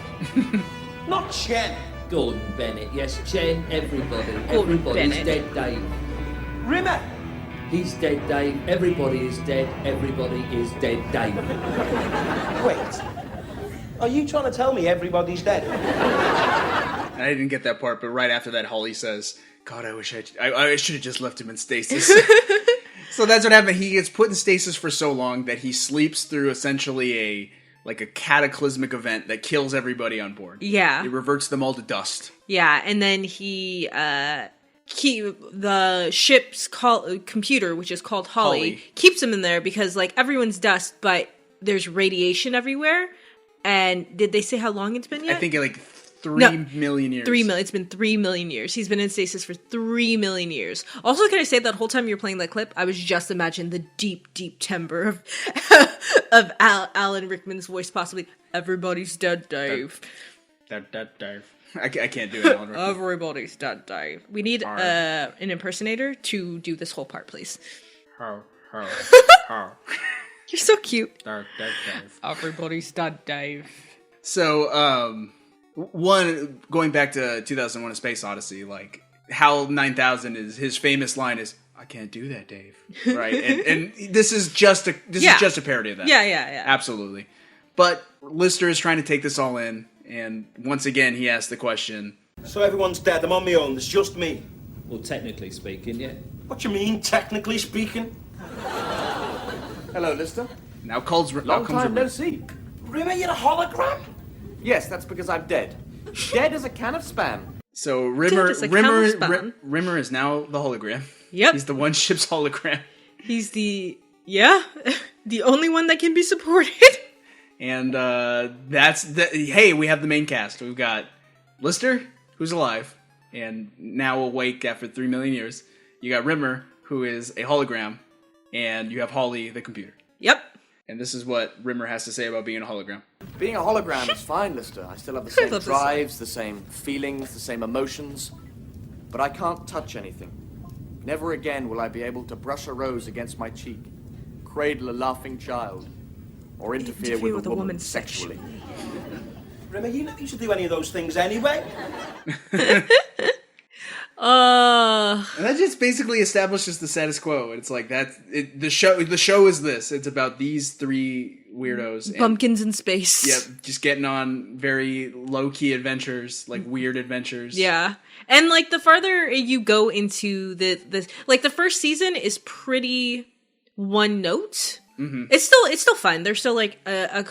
Not Chen. Gordon Bennett, yes, Chen, everybody. Gordon Everybody's Bennett. dead, Dave. Rimmer. He's dead, Dave. Everybody is dead. Everybody is dead, Dave. Wait. Are you trying to tell me everybody's dead? I didn't get that part, but right after that, Holly says, God, I wish I should have just left him in stasis. So that's what happened. He gets put in stasis for so long that he sleeps through essentially a cataclysmic event that kills everybody on board. Yeah. It reverts them all to dust. Yeah, and then the ship's computer, which is called Holly, keeps him in there because, like, everyone's dust, but there's radiation everywhere. And did they say how long it's been yet? I think like 3 million years. 3 million. It's been 3 million years. He's been in stasis for 3 million years. Also, can I say that whole time you were playing that clip, I was just imagining the deep, deep timbre of Alan Rickman's voice, possibly. Everybody's dead, Dave. Dave. I can't do it, Alan Rickman. Everybody's dead, Dave. We need an impersonator to do this whole part, please. How. You're so cute. Dave. Everybody's dead, Dave. So, going back to 2001: A Space Odyssey, like HAL 9000 is his famous line is, "I can't do that, Dave." Right, and this is just a parody of that. Yeah. Absolutely. But Lister is trying to take this all in, and once again he asks the question. So everyone's dead. I'm on my own. It's just me. Well, technically speaking, yeah. What you mean, technically speaking? Hello, Lister. Now comes Long time no see. Rimmer, you're a hologram? Yes, that's because I'm dead. Dead as a can of Spam. So Rimmer is now the hologram. Yep. He's the one ship's hologram. He's the only one that can be supported. And hey, we have the main cast. We've got Lister, who's alive, and now awake after 3 million years. You got Rimmer, who is a hologram, and you have Holly, the computer. Yep. And this is what Rimmer has to say about being a hologram. Being a hologram is fine, Lister. I still have the same drives, the same feelings, the same emotions. But I can't touch anything. Never again will I be able to brush a rose against my cheek, cradle a laughing child, or interfere with a woman sexually. Rimmer, you never used to do any of those things anyway. And that just basically establishes the status quo. It's like the show is this. It's about these three weirdos. Bumpkins in space. Yep, just getting on very low-key adventures, like weird adventures. Yeah. And like the farther you go into the like the first season is pretty one note. Mm-hmm. It's still fun. There's still like a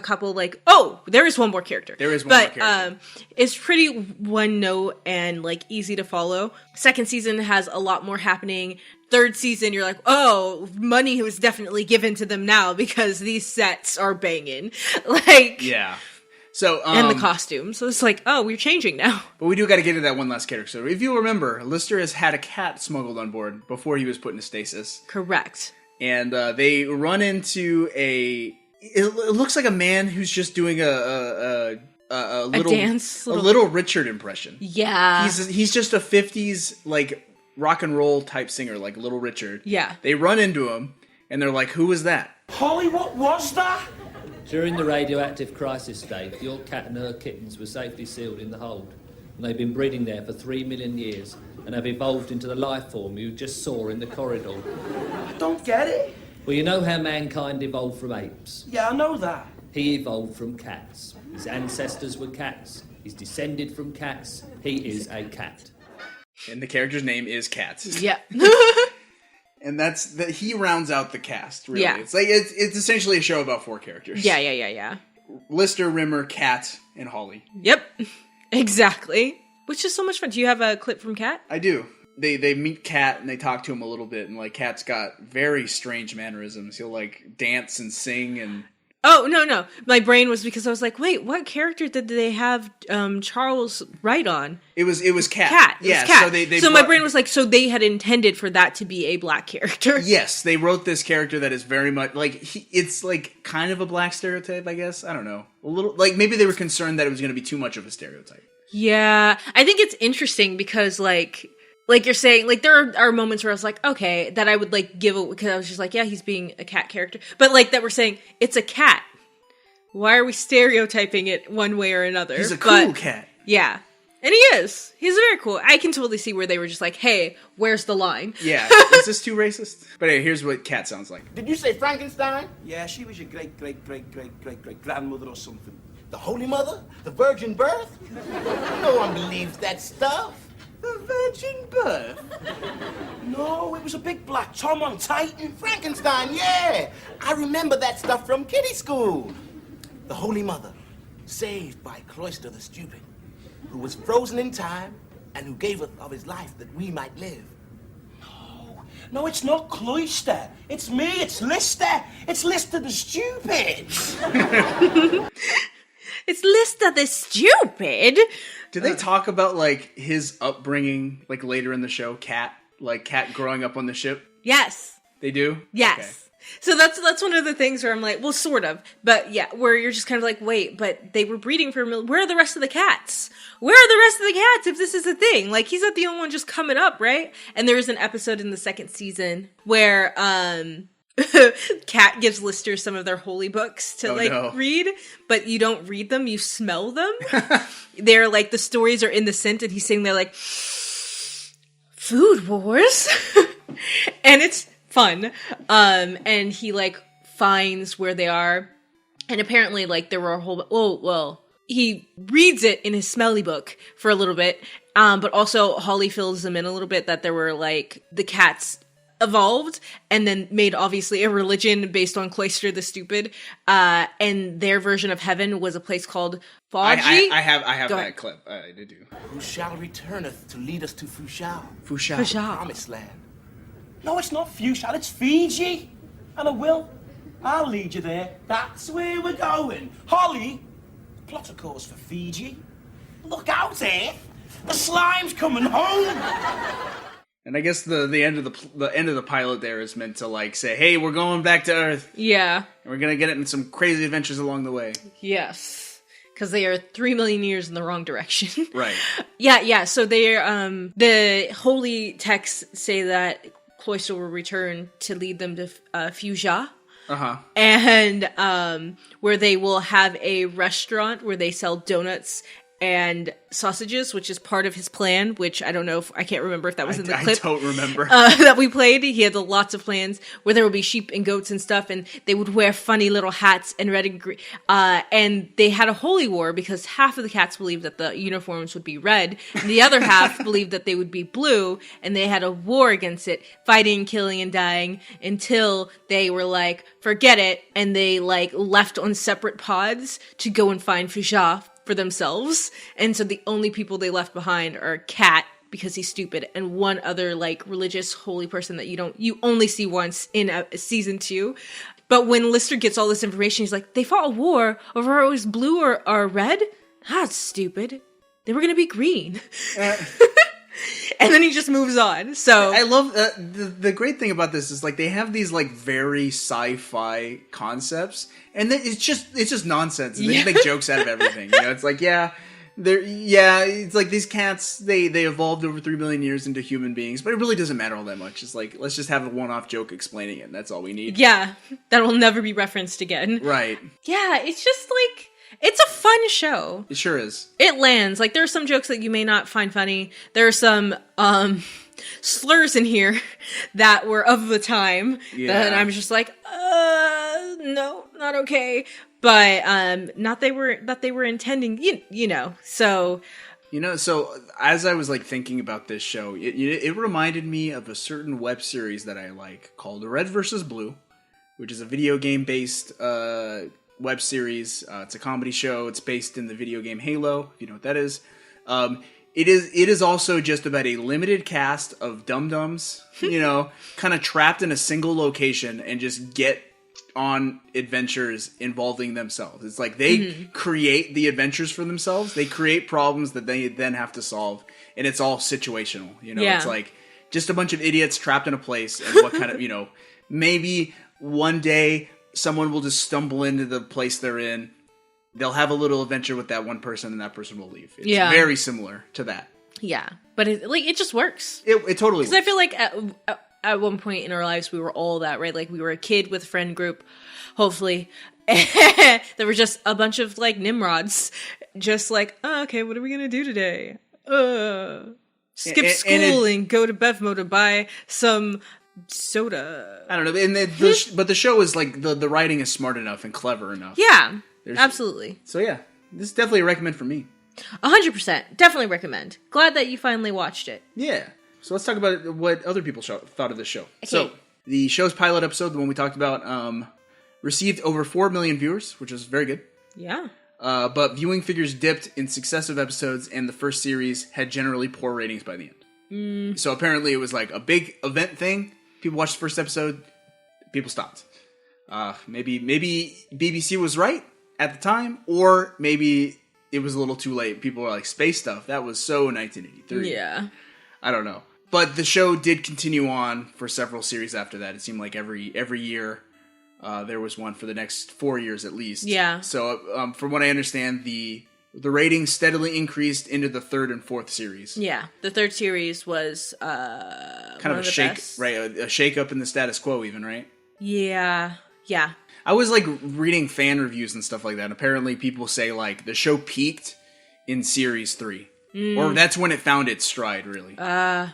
couple like, oh, there is one more character. There is one more character. It's pretty one note and like easy to follow. Second season has a lot more happening. Third season, you're like, oh, money was definitely given to them now because these sets are banging. Like, yeah. So and the costumes. So it's like, oh, we're changing now. But we do got to get to that one last character. So if you remember, Lister has had a cat smuggled on board before he was put into stasis. Correct. And they run into it looks like a man who's just doing a little dance, a little Richard impression. Yeah. He's just a 50s like rock and roll type singer, like Little Richard. Yeah. They run into him and they're like, "Who was that?" Holly, what was that? During the radioactive crisis, Dave, your cat and her kittens were safely sealed in the hold. And they've been breeding there for 3 million years and have evolved into the life form you just saw in the corridor. I don't get it. Well, you know how mankind evolved from apes? Yeah, I know that. He evolved from cats. His ancestors were cats. He's descended from cats. He is a cat. And the character's name is Cats. Yeah. And he rounds out the cast, really. Yeah. It's like it's essentially a show about 4 characters. Yeah. Lister, Rimmer, Cat, and Holly. Yep. Exactly. Which is so much fun. Do you have a clip from Cat? I do. They meet Cat and they talk to him a little bit, and like Cat's got very strange mannerisms. He'll like dance and sing and. Oh no! My brain was because I was like, wait, what character did they have Charles write on? It was Cat. Cat. Yeah. Cat. So my brain was like, so they had intended for that to be a black character. Yes, they wrote this character that is very much like it's like kind of a black stereotype, I guess. I don't know, a little like maybe they were concerned that it was going to be too much of a stereotype. Yeah, I think it's interesting because like you're saying, like there are moments where I was like, okay, that I would like give it because I was just like, yeah, he's being a cat character, but like that we're saying it's a cat. Why are we stereotyping it one way or another? He's a cool cat. Yeah, and he is. He's very cool. I can totally see where they were just like, hey, where's the line? Yeah, is this too racist? But hey, here's what Cat sounds like. Did you say Frankenstein? Yeah, she was your great grandmother or something. The Holy Mother? The Virgin Birth? No one believes that stuff. The Virgin Birth? No, it was a big black Tom on Titan. Frankenstein, yeah. I remember that stuff from kiddie school. The Holy Mother, saved by Cloister the Stupid, who was frozen in time and who gave of his life that we might live. No, it's not Cloister. It's me, it's Lister. It's Lister the Stupid. It's Lister the stupid. Do they talk about, like, his upbringing, like, later in the show? Cat growing up on the ship? Yes. They do? Yes. Okay. So that's one of the things where I'm like, well, sort of. But yeah, where you're just kind of like, wait, but they were breeding for where are the rest of the cats? Where are the rest of the cats if this is a thing? Like, he's not the only one just coming up, right? And there is an episode in the second season where Cat gives Lister some of their holy books to read, but you don't read them, you smell them. They're like, the stories are in the scent, and he's sitting there like, food wars. And it's fun. And he like finds where they are, and apparently like there were a whole he reads it in his smelly book for a little bit, but also Holly fills them in a little bit that there were like the cats evolved and then made obviously a religion based on Cloister the Stupid, and their version of heaven was a place called Fauji. I have that clip. I do. Who shall returneth to lead us to Fushao? Fushao. Promised land. No, it's not Fushao, it's Fiji. And I will. I'll lead you there. That's where we're going. Holly, plot a course for Fiji. Look out, there. The slime's coming home. And I guess the end of the pilot there is meant to like say, hey, we're going back to Earth. Yeah. And we're gonna get in some crazy adventures along the way. Yes. Because they are 3 million years in the wrong direction. Right. Yeah. So they're the holy texts say that Cloister will return to lead them to Fuja. And where they will have a restaurant where they sell donuts and sausages, which is part of his plan, which I don't know if I can't remember if that was in the clip. I don't remember. That we played. He had lots of plans where there would be sheep and goats and stuff, and they would wear funny little hats and red and green. And they had a holy war because half of the cats believed that the uniforms would be red, and the other half believed that they would be blue, and they had a war against it, fighting, killing, and dying until they were like, forget it, and they like left on separate pods to go and find Fuja for themselves. And so the only people they left behind are Cat, because he's stupid, and one other like religious holy person that you only see once in season 2. But when Lister gets all this information, he's like, they fought a war over it was blue or red? That's stupid. They were gonna be green. And then he just moves on. So I love the great thing about this is like they have these like very sci-fi concepts, and then it's just nonsense. They make jokes out of everything. You know, it's like it's like these cats they evolved over 3 million years into human beings, but it really doesn't matter all that much. It's like let's just have a one-off joke explaining it, and that's all we need. Yeah, that will never be referenced again. Right. Yeah, it's just like. It's a fun show. It sure is. It lands. Like, there are some jokes that you may not find funny. There are some slurs in here that were of the time that I'm just like, no, not okay. But not they were intending, you know. So so as I was like thinking about this show, it reminded me of a certain web series that I like called Red vs. Blue, which is a video game based web series. It's a comedy show. It's based in the video game Halo, if you know what that is. It is also just about a limited cast of dum-dums, kind of trapped in a single location and just get on adventures involving themselves. It's like they create the adventures for themselves. They create problems that they then have to solve, and it's all situational. It's like just a bunch of idiots trapped in a place, and what kind of, maybe one day someone will just stumble into the place they're in. They'll have a little adventure with that one person, and that person will leave. It's very similar to that. Yeah, but it just works. It totally works. Because I feel like at one point in our lives, we were all that, right? Like, we were a kid with a friend group, hopefully. There were just a bunch of, like, Nimrods. Just like, oh, okay, what are we going to do today? Skip school and go to Bevmo to buy some soda. I don't know. But the show is, like, the writing is smart enough and clever enough. Yeah, absolutely. So, yeah, this is definitely a recommend for me. 100%. Definitely recommend. Glad that you finally watched it. Yeah. So let's talk about what other people thought of this show. Okay. So the show's pilot episode, the one we talked about, received over 4 million viewers, which is very good. Yeah. But viewing figures dipped in successive episodes, and the first series had generally poor ratings by the end. So apparently it was like a big event thing. People watched the first episode, people stopped. Maybe BBC was right, at the time, or maybe it was a little too late. People were like, space stuff, that was so 1983. Yeah. I don't know. But the show did continue on for several series after that. It seemed like every year there was one for the next 4 years at least. Yeah. So from what I understand, the ratings steadily increased into the third and fourth series. Yeah. The third series was kind of a shake, best. right? A shake up in the status quo even, right? Yeah. Yeah. I was like reading fan reviews and stuff like that. Apparently people say like the show peaked in series 3. Or that's when it found its stride, really.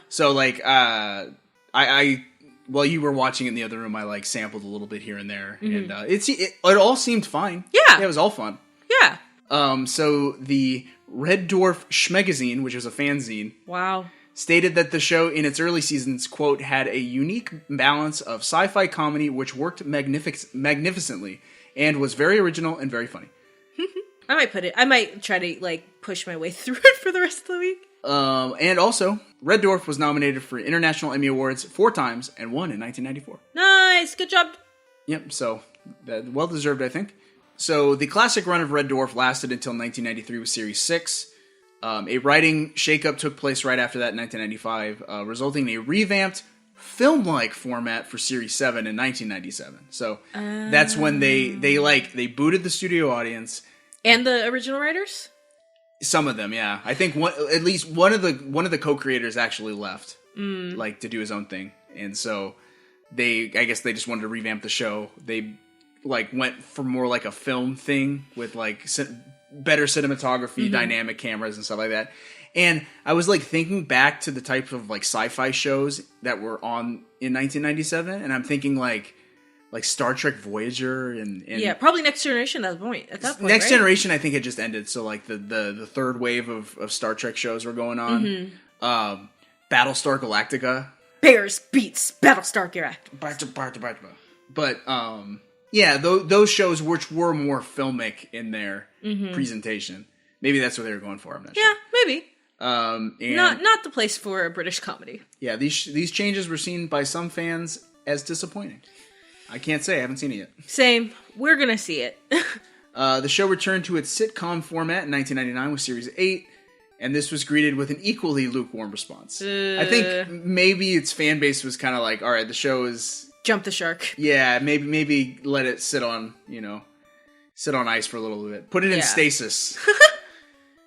So like I while you were watching it in the other room, I like sampled a little bit here and there, and it all seemed fine. Yeah, it was all fun. Yeah. So the Red Dwarf Schmegazine, which is a fanzine, wow, stated that the show in its early seasons, quote, had a unique balance of sci-fi comedy which worked magnificently and was very original and very funny. I might try to like push my way through it for the rest of the week. And also, Red Dwarf was nominated for International Emmy Awards 4 times and won in 1994. Nice, good job. Yep, so well deserved, I think. So the classic run of Red Dwarf lasted until 1993 with Series 6. A writing shakeup took place right after that in 1995, resulting in a revamped film-like format for Series 7 in 1997. So that's when they booted the studio audience. And the original writers? Some of them, yeah. I think at least one of the co-creators actually left, like to do his own thing, and so I guess they just wanted to revamp the show. They like went for more like a film thing with like better cinematography, dynamic cameras, and stuff like that. And I was like thinking back to the type of like sci-fi shows that were on in 1997, and I'm thinking like Star Trek Voyager and yeah, probably Next Generation at that point. Next right? Generation, I think, had just ended. So like the third wave of Star Trek shows were going on. Battlestar Galactica. Bears beats Battlestar Galactica. But yeah, those shows which were more filmic in their presentation. Maybe that's what they were going for. I'm not sure. Yeah, maybe. And not the place for a British comedy. Yeah, these changes were seen by some fans as disappointing. I can't say. I haven't seen it yet. Same. We're going to see it. The show returned to its sitcom format in 1999 with Series 8, and this was greeted with an equally lukewarm response. I think maybe its fan base was kind of like, all right, the show is... Jump the shark. Yeah, maybe let it sit on ice for a little bit. Put it in stasis.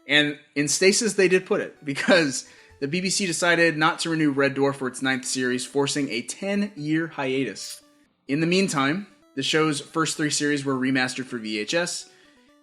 And in stasis they did put it, because the BBC decided not to renew Red Dwarf for its 9th series, forcing a 10-year hiatus. In the meantime, the show's first 3 series were remastered for VHS.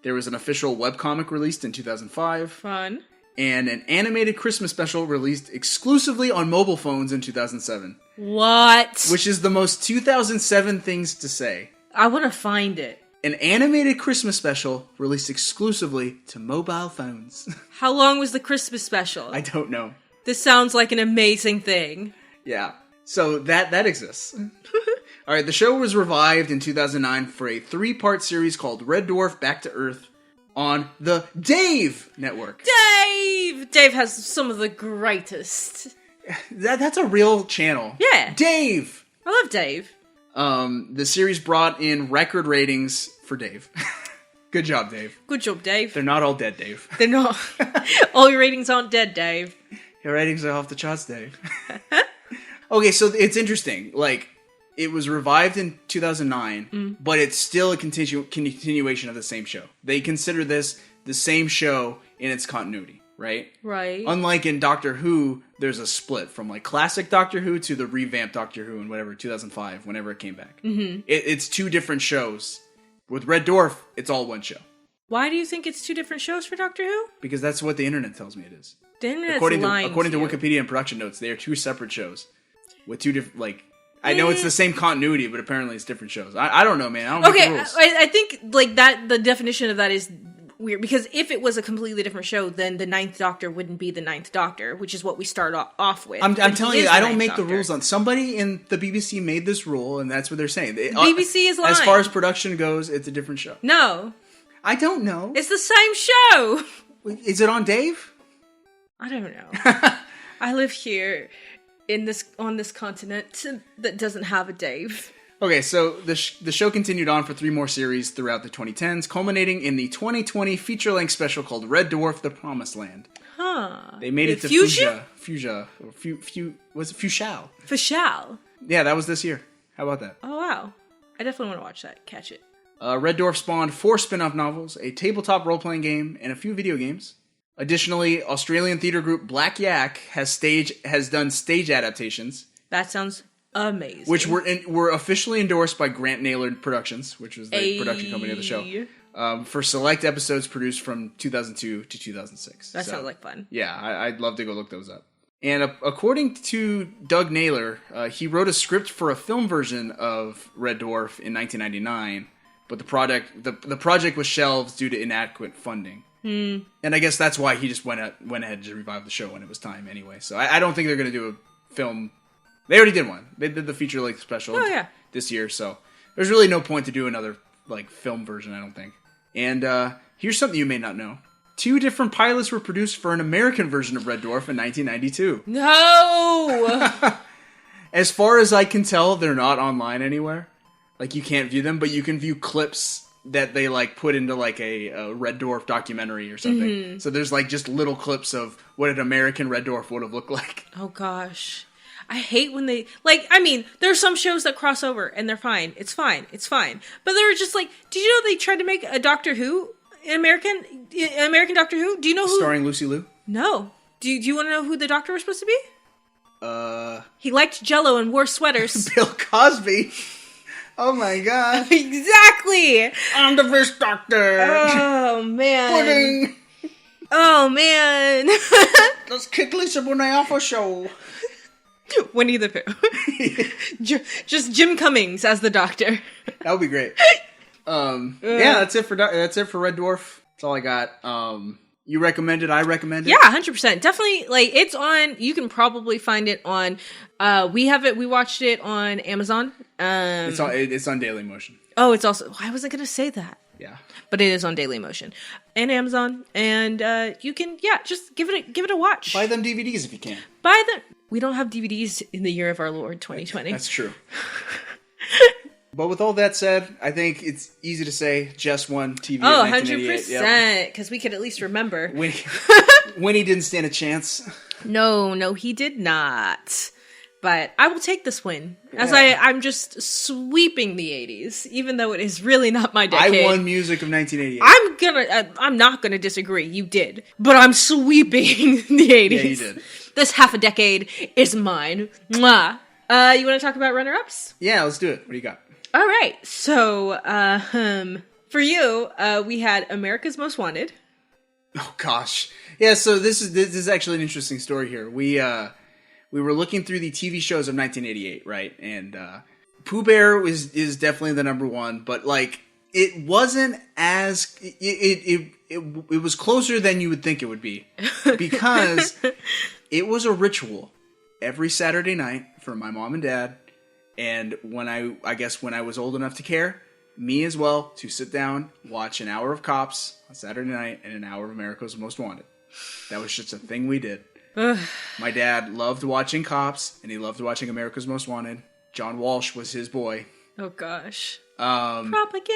There was an official webcomic released in 2005. Fun. And an animated Christmas special released exclusively on mobile phones in 2007. What? Which is the most 2007 things to say. I want to find it. An animated Christmas special released exclusively to mobile phones. How long was the Christmas special? I don't know. This sounds like an amazing thing. Yeah. So that exists. All right, the show was revived in 2009 for a 3-part series called Red Dwarf Back to Earth on the Dave Network. Dave has some of the greatest. That's a real channel. Yeah. Dave! I love Dave. The series brought in record ratings for Dave. Good job, Dave. Good job, Dave. They're not all dead, Dave. They're not. All your ratings aren't dead, Dave. Your ratings are off the charts, Dave. Okay, so it's interesting. Like, it was revived in 2009, but it's still a continuation of the same show. They consider this the same show in its continuity, right? Right. Unlike in Doctor Who, there's a split from like classic Doctor Who to the revamped Doctor Who in 2005, whenever it came back. It's 2 different shows. With Red Dwarf, it's all one show. Why do you think it's 2 different shows for Doctor Who? Because that's what the internet tells me it is. The internet's according lying to Wikipedia and production notes, they are 2 separate shows with 2 different like. I know it's the same continuity, but apparently it's different shows. I don't know, man. I don't make the rules. I think like that. The definition of that is weird, because if it was a completely different show, then the 9th Doctor wouldn't be the 9th Doctor, which is what we start off with. I'm telling you, I don't make the rules on. Somebody in the BBC made this rule, and that's what they're saying. BBC is lying. As far as production goes, it's a different show. No, I don't know. It's the same show. Is it on Dave? I don't know. I live here on this continent that doesn't have a Dave. Okay, so the show continued on for 3 more series throughout the 2010s, culminating in the 2020 feature-length special called Red Dwarf: The Promised Land. Huh. They made it to Fuchsia? Fuchsia. Was it Fuchsia? Fuchsia. Yeah, that was this year. How about that? Oh, wow. I definitely want to watch that. Catch it. Red Dwarf spawned 4 spin-off novels, a tabletop role-playing game, and a few video games. Additionally, Australian theater group Black Yak has done stage adaptations. That sounds amazing. Which were officially endorsed by Grant Naylor Productions, which was the production company of the show, for select episodes produced from 2002 to 2006. That sounds like fun. Yeah, I'd love to go look those up. And according to Doug Naylor, he wrote a script for a film version of Red Dwarf in 1999, but the project was shelved due to inadequate funding. And I guess that's why he just went ahead to revive the show when it was time anyway. So I don't think they're going to do a film. They already did one. They did the feature-length special this year, so there's really no point to do another film version, I don't think. And here's something you may not know. 2 different pilots were produced for an American version of Red Dwarf in 1992. No! As far as I can tell, they're not online anywhere. You can't view them, but you can view clips that they put into a Red Dwarf documentary or something. Mm-hmm. So there's just little clips of what an American Red Dwarf would have looked like. Oh gosh. I hate when they there's some shows that cross over and they're fine. It's fine. But they were just did you know they tried to make a Doctor Who American Doctor Who? Do you know who? Starring Lucy Liu? No. Do you want to know who the Doctor was supposed to be? He liked Jell-O and wore sweaters. Bill Cosby. Oh my god. Exactly. I'm the first Doctor. Oh man. Pudding. Oh man. Let's kick Lisa Bonet off a show. Winnie the Pooh. Just Jim Cummings as the Doctor. That would be great. Yeah, that's it for Red Dwarf. That's all I got. You recommend it? I recommend it? Yeah, 100%. Definitely, it's on, you can probably find it on, we watched it on Amazon. It's on Daily Motion. Oh, it's also, I wasn't going to say that. Yeah. But it is on Daily Motion and Amazon, and you can, just give it a watch. Buy them DVDs if you can. We don't have DVDs in the year of our Lord 2020. That's true. But with all that said, I think it's easy to say Jess won TV of 1988. 100%, because we could at least remember. Winnie didn't stand a chance. No, he did not. But I will take this win, as I'm just sweeping the 80s, even though it is really not my decade. I won music of 1988. I'm not gonna disagree. You did, but I'm sweeping the 80s. Yeah, you did. This half a decade is mine. Mwah. You want to talk about runner-ups? Yeah, let's do it. What do you got? All right. So, for you, we had America's Most Wanted. Oh gosh, yeah. So this is actually an interesting story here. We were looking through the TV shows of 1988, right? And Pooh Bear is definitely the number one, but it wasn't as it was closer than you would think it would be, because it was a ritual every Saturday night for my mom and dad, and when I was old enough to care, me as well, to sit down, watch an hour of Cops on Saturday night and an hour of America's Most Wanted. That was just a thing we did. My dad loved watching Cops, and he loved watching America's Most Wanted. John Walsh was his boy. Oh gosh. Propaganda.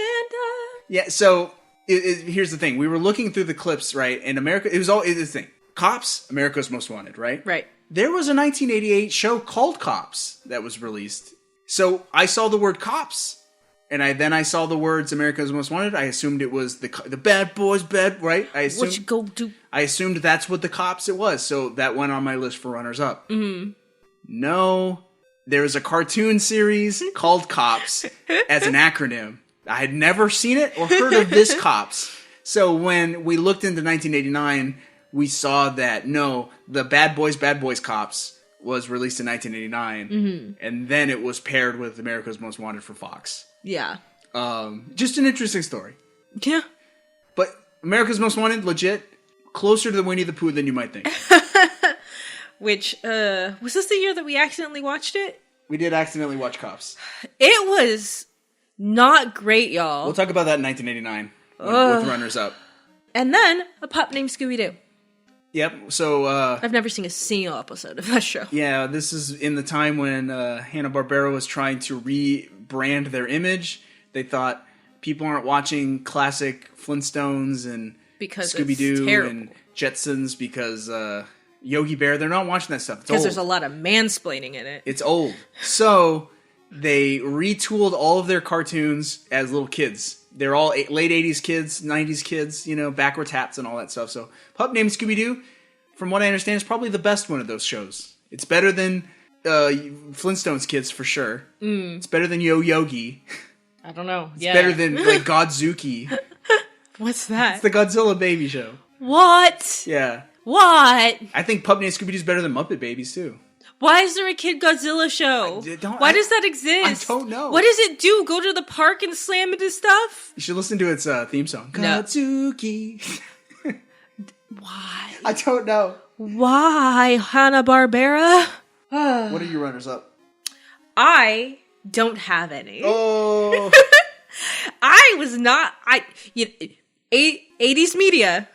Yeah, so here's the thing. We were looking through the clips, right? And it was the thing. Cops, America's Most Wanted, right? Right. There was a 1988 show called Cops that was released. So I saw the word Cops, and I saw the words America's Most Wanted. I assumed it was the bad boys, right? What you go do? I assumed that's what the Cops it was. So that went on my list for runners-up. Mm-hmm. No, there was a cartoon series called Cops as an acronym. I had never seen it or heard of this Cops. So when we looked into 1989, we saw that, no, the Bad Boys Cops was released in 1989, mm-hmm. and then it was paired with America's Most Wanted for Fox. Yeah. Just an interesting story. Yeah. But America's Most Wanted, legit, closer to the Winnie the Pooh than you might think. Which, was this the year that we accidentally watched it? We did accidentally watch Cops. It was not great, y'all. We'll talk about that in 1989 with runners-up. And then, a pup named Scooby-Doo. Yep. So I've never seen a single episode of that show. Yeah, this is in the time when Hanna-Barbera was trying to rebrand their image. They thought people aren't watching classic Flintstones and Because Scooby-Doo and Jetsons because Yogi Bear, they're not watching that stuff. Because there's a lot of mansplaining in it. It's old. So they retooled all of their cartoons as little kids. They're all late 80s kids, 90s kids, you know, backwards hats and all that stuff. So Pup Named Scooby-Doo, from what I understand, is probably the best one of those shows. It's better than Flintstones kids for sure. It's better than Yo Yogi. I don't know. It's better than like Godzuki. What's that? It's the Godzilla baby show. What? Yeah. What? I think Pup Named Scooby-Doo is better than Muppet Babies too. Why is there a Kid Godzilla show? Why does that exist? I don't know. What does it do? Go to the park and slam into stuff? You should listen to its theme song. No. Godzuki. Why? I don't know. Why, Hanna-Barbera? What are your runners up? I don't have any. Oh. I was not. 80s media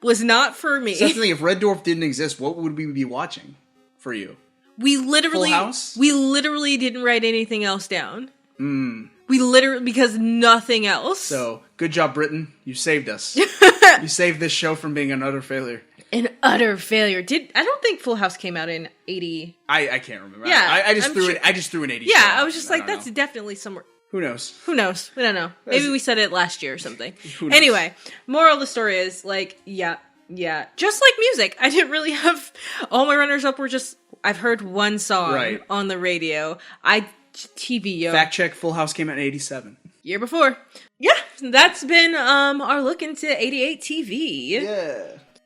was not for me. So that's the thing. If Red Dwarf didn't exist, what would we be watching for you? We literally didn't write anything else down. We literally, because nothing else. So, good job, Britain. You saved us. You saved this show from being an utter failure. An utter failure. I don't think Full House came out in 80. I can't remember. Yeah, I just threw an 80. Yeah, I was just like, that's definitely somewhere. Who knows? Who knows? We don't know. Maybe we said it last year or something. Who knows? Anyway, moral of the story is, like, yeah. Just like music. I didn't really have... All my runners up were just... I've heard one song on the radio. TV, yo. Fact check, Full House came out in 87. Year before. Yeah, that's been our look into 88 TV.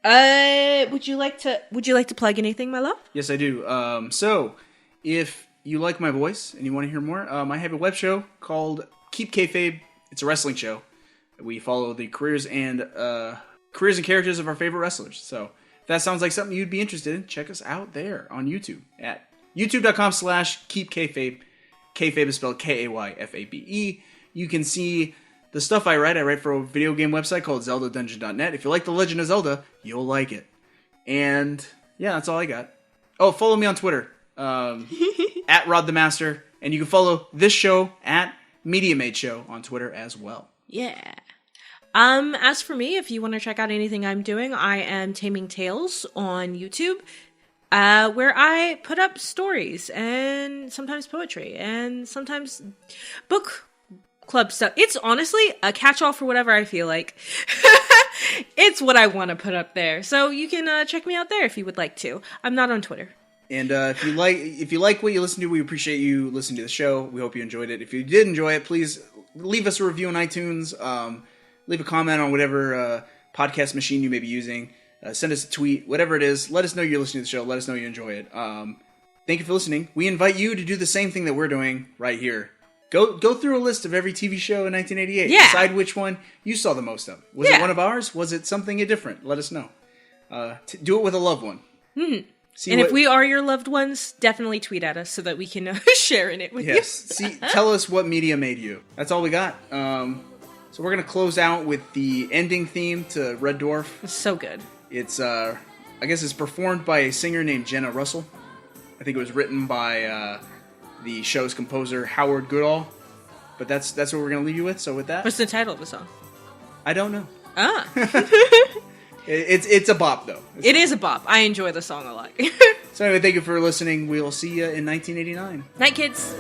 Yeah. Would you like to plug anything, my love? Yes, I do. So, if you like my voice and you want to hear more, I have a web show called Keep Kayfabe. It's a wrestling show. We follow the careers and characters of our favorite wrestlers. So, if that sounds like something you'd be interested in, check us out there on YouTube at youtube.com/keepkayfabe. Kayfabe is spelled Kayfabe. You can see the stuff I write. I write for a video game website called ZeldaDungeon.net. If you like The Legend of Zelda, you'll like it. And yeah, that's all I got. Oh, follow me on Twitter at Rod the Master, and you can follow this show at Media Made Show on Twitter as well. Yeah. As for me, if you want to check out anything I'm doing, I am Taming Tales on YouTube, where I put up stories and sometimes poetry and sometimes book club stuff. It's honestly a catch-all for whatever I feel like. It's what I want to put up there. So you can check me out there if you would like to. I'm not on Twitter. And if you like what you listen to, we appreciate you listening to the show. We hope you enjoyed it. If you did enjoy it, please leave us a review on iTunes. Leave a comment on whatever podcast machine you may be using. Send us a tweet, whatever it is. Let us know you're listening to the show. Let us know you enjoy it. Thank you for listening. We invite you to do the same thing that we're doing right here. Go through a list of every TV show in 1988. Yeah. Decide which one you saw the most of. Was it one of ours? Was it something different? Let us know. Do it with a loved one. Mm-hmm. If we are your loved ones, definitely tweet at us so that we can share in it with you. Tell us what media made you. That's all we got. So we're going to close out with the ending theme to Red Dwarf. It's so good. It's, I guess it's performed by a singer named Jenna Russell. I think it was written by the show's composer, Howard Goodall. But that's what we're going to leave you with, so with that... What's the title of the song? I don't know. Ah. It's a bop, though. It is a bop. I enjoy the song a lot. So anyway, thank you for listening. We'll see you in 1989. Night, kids.